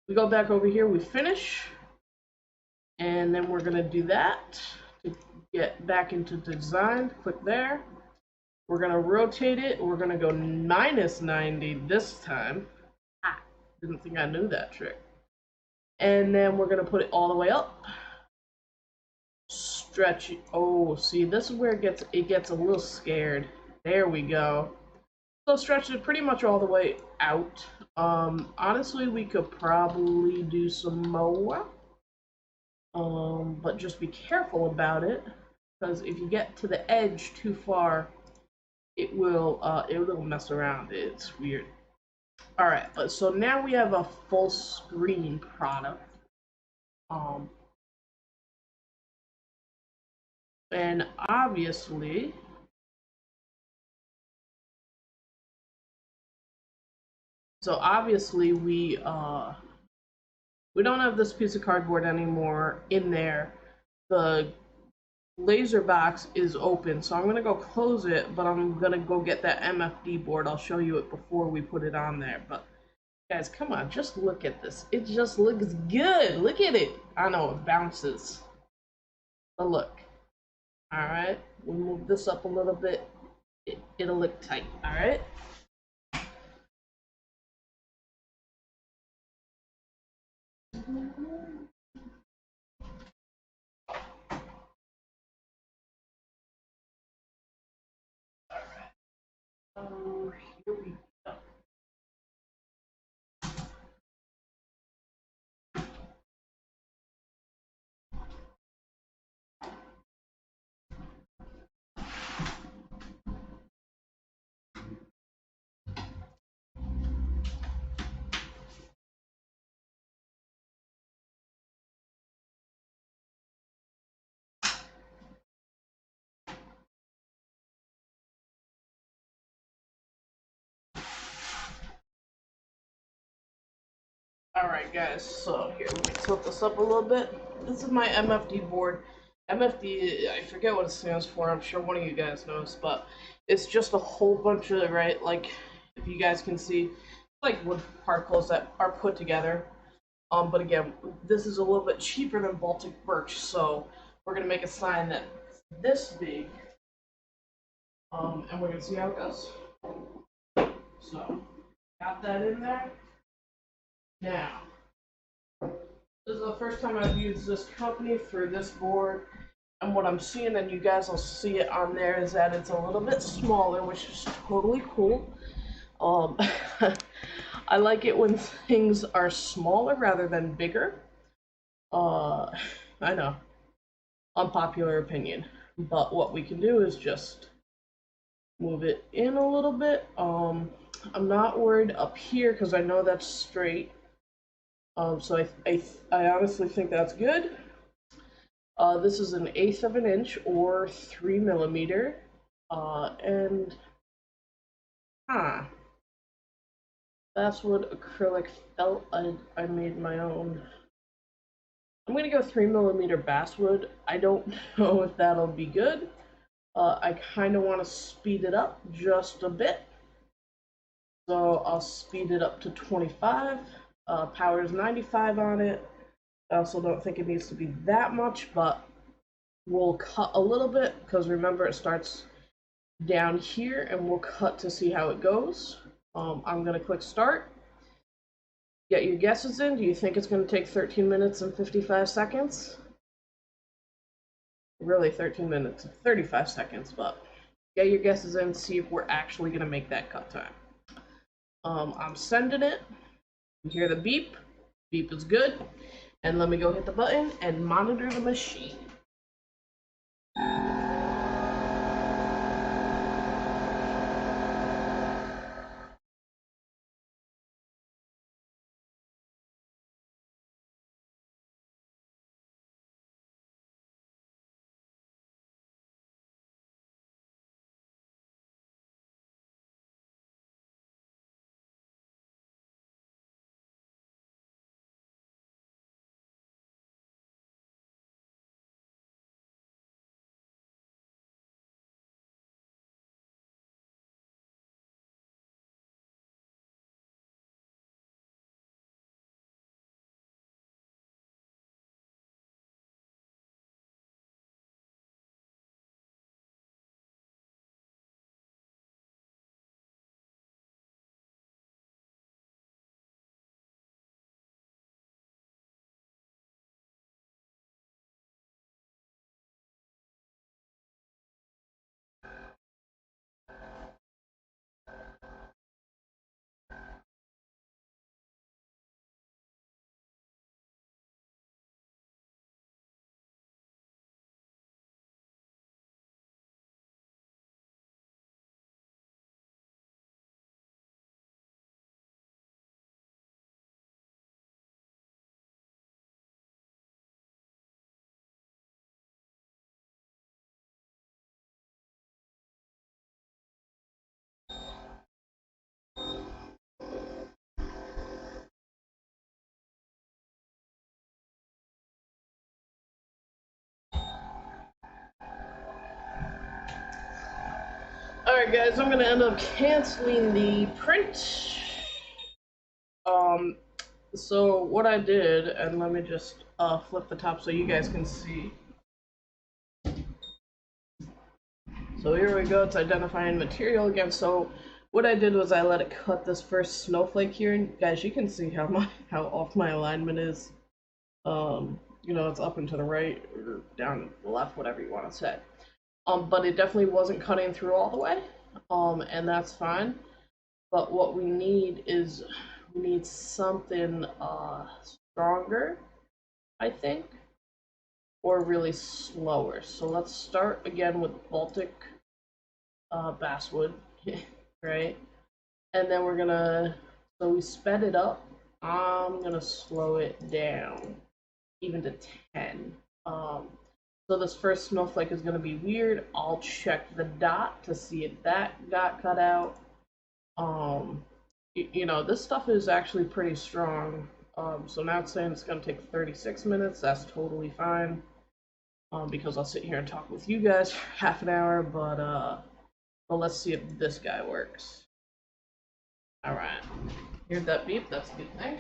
we go back over here. We finish, and then we're gonna do that to get back into design. Click there. We're gonna rotate it. We're gonna go minus 90 this time. Ah, didn't think I knew that trick. And then we're gonna put it all the way up. Stretch it. Oh, see, this is where it gets a little scared. There we go. So stretch it pretty much all the way out. Honestly, we could probably do some more. But just be careful about it, because if you get to the edge too far, it will mess around. It's weird. All right, so now we have a full screen product. And obviously, we don't have this piece of cardboard anymore in there. The laser box is open, so I'm gonna go close it, but I'm gonna go get that MFD board. I'll show you it before we put it on there. But guys, come on, just look at this. It just looks good. Look at it. I know it bounces. But look. All right, we'll move this up a little bit. It'll look tight. All right. Here we go. Alright guys, so here, let me tilt this up a little bit. This is my MFD board. MFD, I forget what it stands for, I'm sure one of you guys knows, but it's just a whole bunch of, right, like, if you guys can see, like wood particles that are put together. But again, this is a little bit cheaper than Baltic birch, so we're gonna make a sign that's this big, and we're gonna see how it goes. So, got that in there. Now, this is the first time I've used this company for this board, and what I'm seeing, and you guys will see it on there, is that it's a little bit smaller, which is totally cool. I like it when things are smaller rather than bigger. I know, unpopular opinion, but what we can do is just move it in a little bit. I'm not worried up here because I know that's straight. So I honestly think that's good. This is an 1/8 of an inch or 3mm, and basswood acrylic felt. I made my own. I'm gonna go 3mm basswood. I don't know if that'll be good. I kind of want to speed it up just a bit, so I'll speed it up to 25. Power is 95 on it. I also don't think it needs to be that much, but we'll cut a little bit because remember it starts down here, and we'll cut to see how it goes. I'm gonna click start. Get your guesses in. Do you think it's gonna take 13 minutes and 55 seconds? really 13 minutes and 35 seconds, but get your guesses in, see if we're actually gonna make that cut time. I'm sending it. You hear the beep. Beep is good. And let me go hit the button and monitor the machine. Alright guys, I'm gonna end up canceling the print. Um, so what I did, and let me just flip the top so you guys can see. So here we go, it's identifying material again. So what I did was I let it cut this first snowflake here, and guys, you can see how off my alignment is. You know, it's up and to the right or down to the left, whatever you want to say. But it definitely wasn't cutting through all the way. And that's fine. But what we need is we need something stronger, I think, or really slower. So let's start again with Baltic basswood, right? And then we're gonna, so we sped it up. I'm gonna slow it down, even to 10. So this first snowflake is gonna be weird. I'll check the dot to see if that got cut out. You know, this stuff is actually pretty strong. So now it's saying it's gonna take 36 minutes. That's totally fine. Because I'll sit here and talk with you guys for half an hour, but well, let's see if this guy works. Alright. Heard that beep, that's a good thing.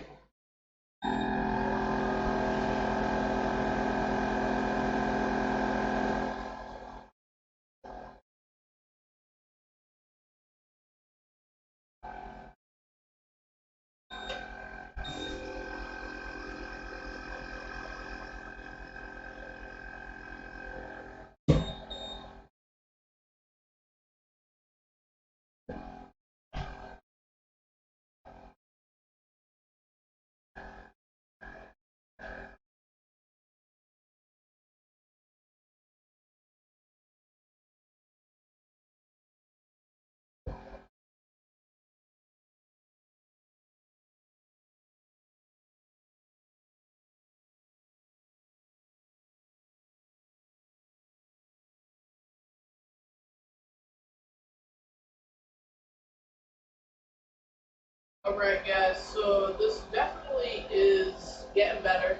Alright guys, so this definitely is getting better.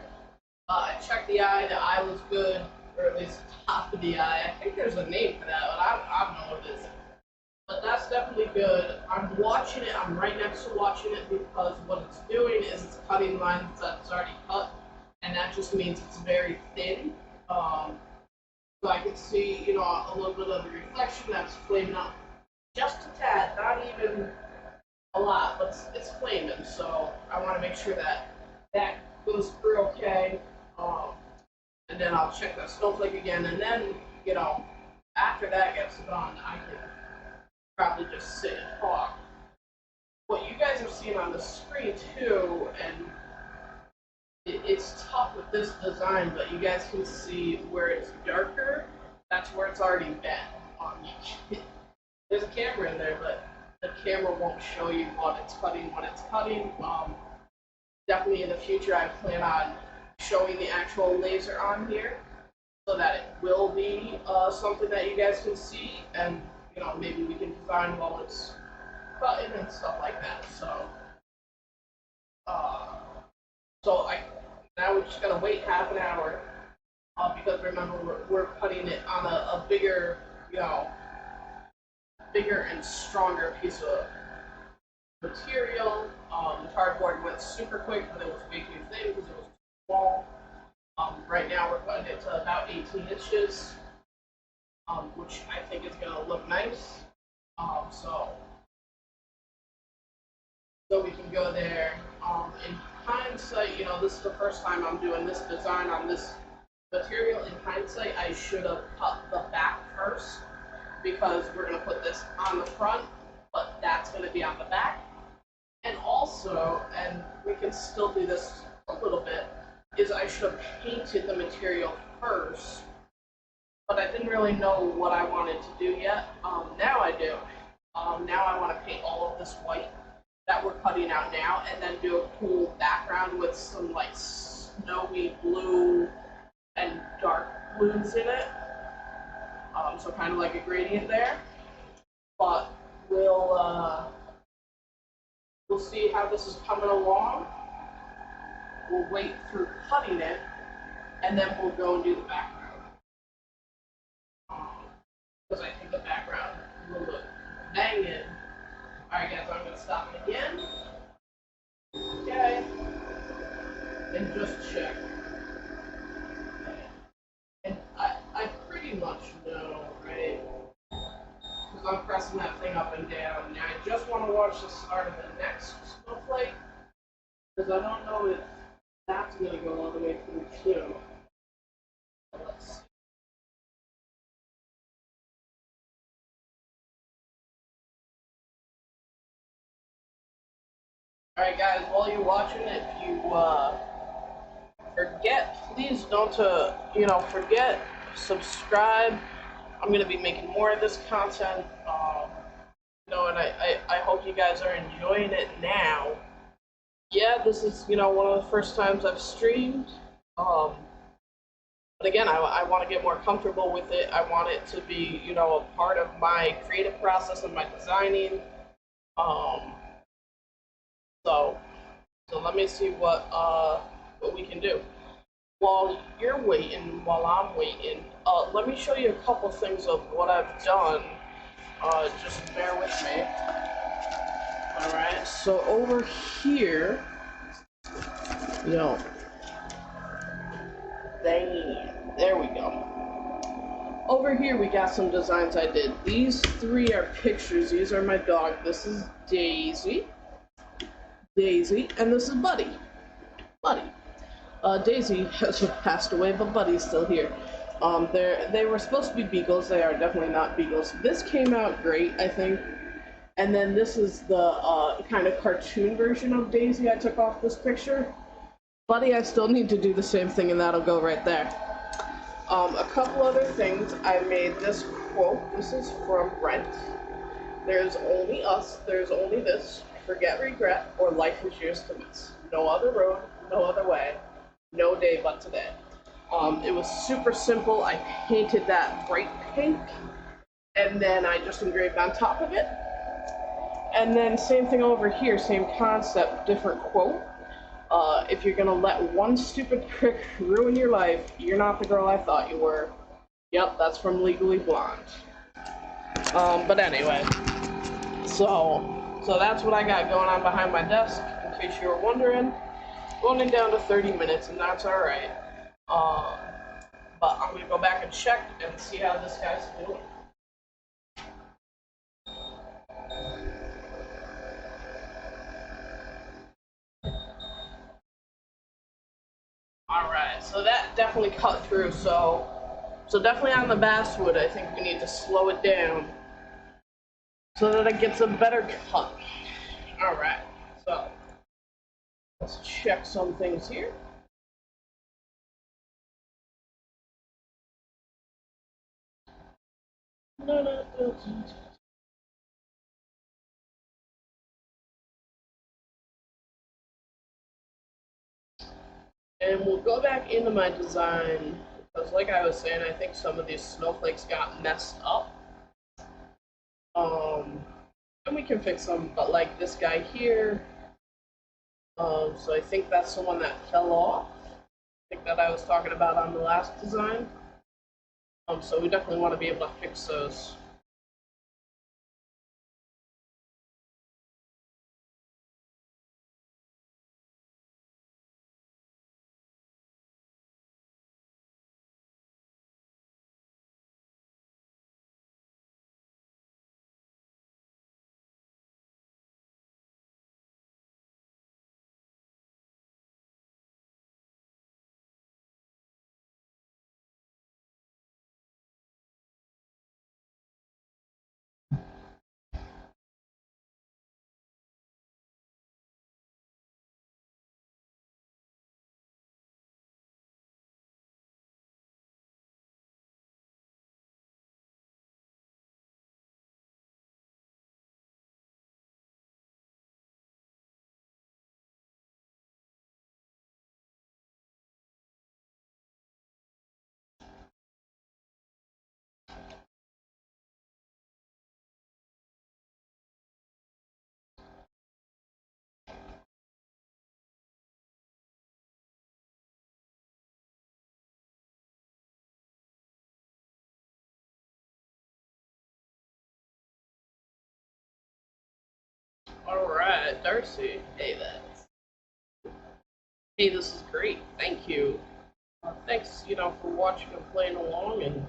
I checked the eye was good, or at least the top of the eye. I think there's a name for that, but I don't know what it is. But that's definitely good. I'm watching it, I'm right next to watching it because what it's doing is it's cutting lines that's already cut, and that just means it's very thin. So I can see, you know, a little bit of the reflection that's flaming up just a tad, not even a lot, but it's flaming. So I want to make sure that that goes through okay. And and then I'll check that snowflake again, and then, you know, after that gets done, I can probably just sit and talk. What you guys are seeing on the screen too, and it's tough with this design, but you guys can see where it's darker. That's where it's already been. There's a camera in there, but the camera won't show you what it's cutting when it's cutting. Definitely in the future, I plan on showing the actual laser on here so that it will be something that you guys can see, and you know, maybe we can design while it's cutting and stuff like that. So, now we're just gonna wait half an hour because remember we're cutting it on a bigger, you know, bigger and stronger piece of material. The cardboard went super quick, but it was way too thin because it was too small. Right now we're cutting it to about 18 inches, which I think is gonna look nice. So we can go there. In hindsight, you know, this is the first time I'm doing this design on this material. In hindsight, I should have cut the back first because we're going to put this on the front, but that's going to be on the back. And also, and we can still do this a little bit, is I should have painted the material first, but I didn't really know what I wanted to do yet. Now I do. Now I want to paint all of this white that we're cutting out now, and then do a cool background with some like snowy blue and dark blues in it. So kind of like a gradient there. But we'll see how this is coming along. We'll wait through cutting it, and then we'll go and do the background. Because I think the background will look banging. Alright guys, I'm going to stop it again. Okay. And just check. And I pretty much know, right? Because I'm pressing that thing up and down. Now I just want to watch the start of the next snowflake. Because I don't know if that's going to go all the way through too. So let's see. Alright guys, while you're watching, if you forget, please don't forget, subscribe. I'm going to be making more of this content, and I hope you guys are enjoying it now. Yeah, this is, one of the first times I've streamed, but again, I want to get more comfortable with it. I want it to be, a part of my creative process and my designing. So let me see what we can do. While you're waiting, while I'm waiting, let me show you a couple things of what I've done. Just bear with me. Alright, so over here, there we go. Over here we got some designs I did. These three are pictures. These are my dog. This is Daisy, and this is Buddy. Daisy has passed away, but Buddy's still here. They were supposed to be beagles. They are definitely not beagles. This came out great, I think. And then this is the kind of cartoon version of Daisy I took off this picture. Buddy, I still need to do the same thing, and that'll go right there. A couple other things. I made this quote. This is from Rent. There's only us. There's only this. Forget regret, or life is yours to miss. No other road, no other way. No day but today. It was super simple. I painted that bright pink, and then I just engraved on top of it. And then same thing over here, same concept, different quote. If you're gonna let one stupid prick ruin your life, you're not the girl I thought you were. Yep, that's from Legally Blonde. But anyway, so that's what I got going on behind my desk, in case you were wondering. Running down to 30 minutes, and that's alright. But I'm gonna go back and check and see how this guy's doing. Alright, so that definitely definitely cut through. So definitely on the basswood, I think we need to slow it down so that it gets a better cut. All right, so let's check some things here. And we'll go back into my design because, like I was saying, I think some of these snowflakes got messed up. And we can fix them, but like this guy here, so I think that's the one that fell off. I think that I was talking about on the last design. So we definitely want to be able to fix those. Alright, Darcy. Hey, hey, this is great. Thank you. Thanks, for watching and playing along and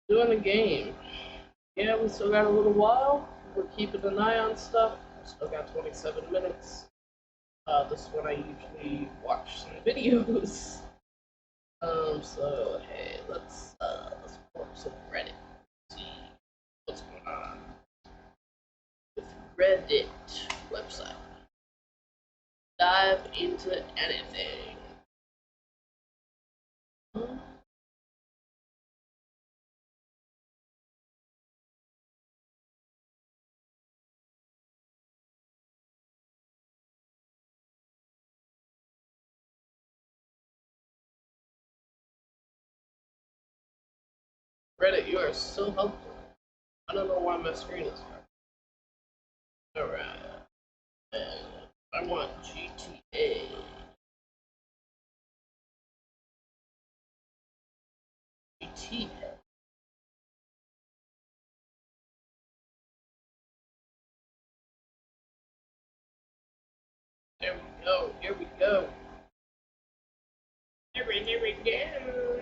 doing the game. Yeah, we still got a little while. We're keeping an eye on stuff. We still got 27 minutes. This is when I usually watch some videos. So hey, let's pull up some Reddit. See what's going on with Reddit website. Dive into anything. Reddit, you are so helpful. I don't know why my screen is dark. Alright. And I want GTA. GTA. There we go. Here we go. Here we go.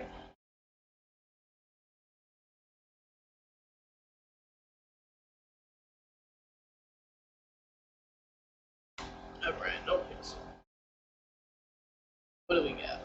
Alright, no pixel. What do we got?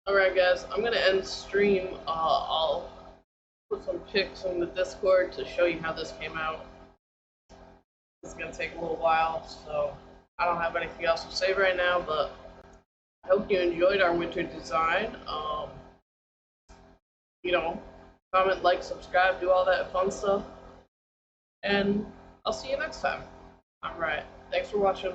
Alright guys, I'm gonna end stream. I'll put some pics in the Discord to show you how this came out. It's gonna take a little while, so I don't have anything else to say right now, but I hope you enjoyed our winter design. You know, comment, like, subscribe, do all that fun stuff. And I'll see you next time. Alright, thanks for watching.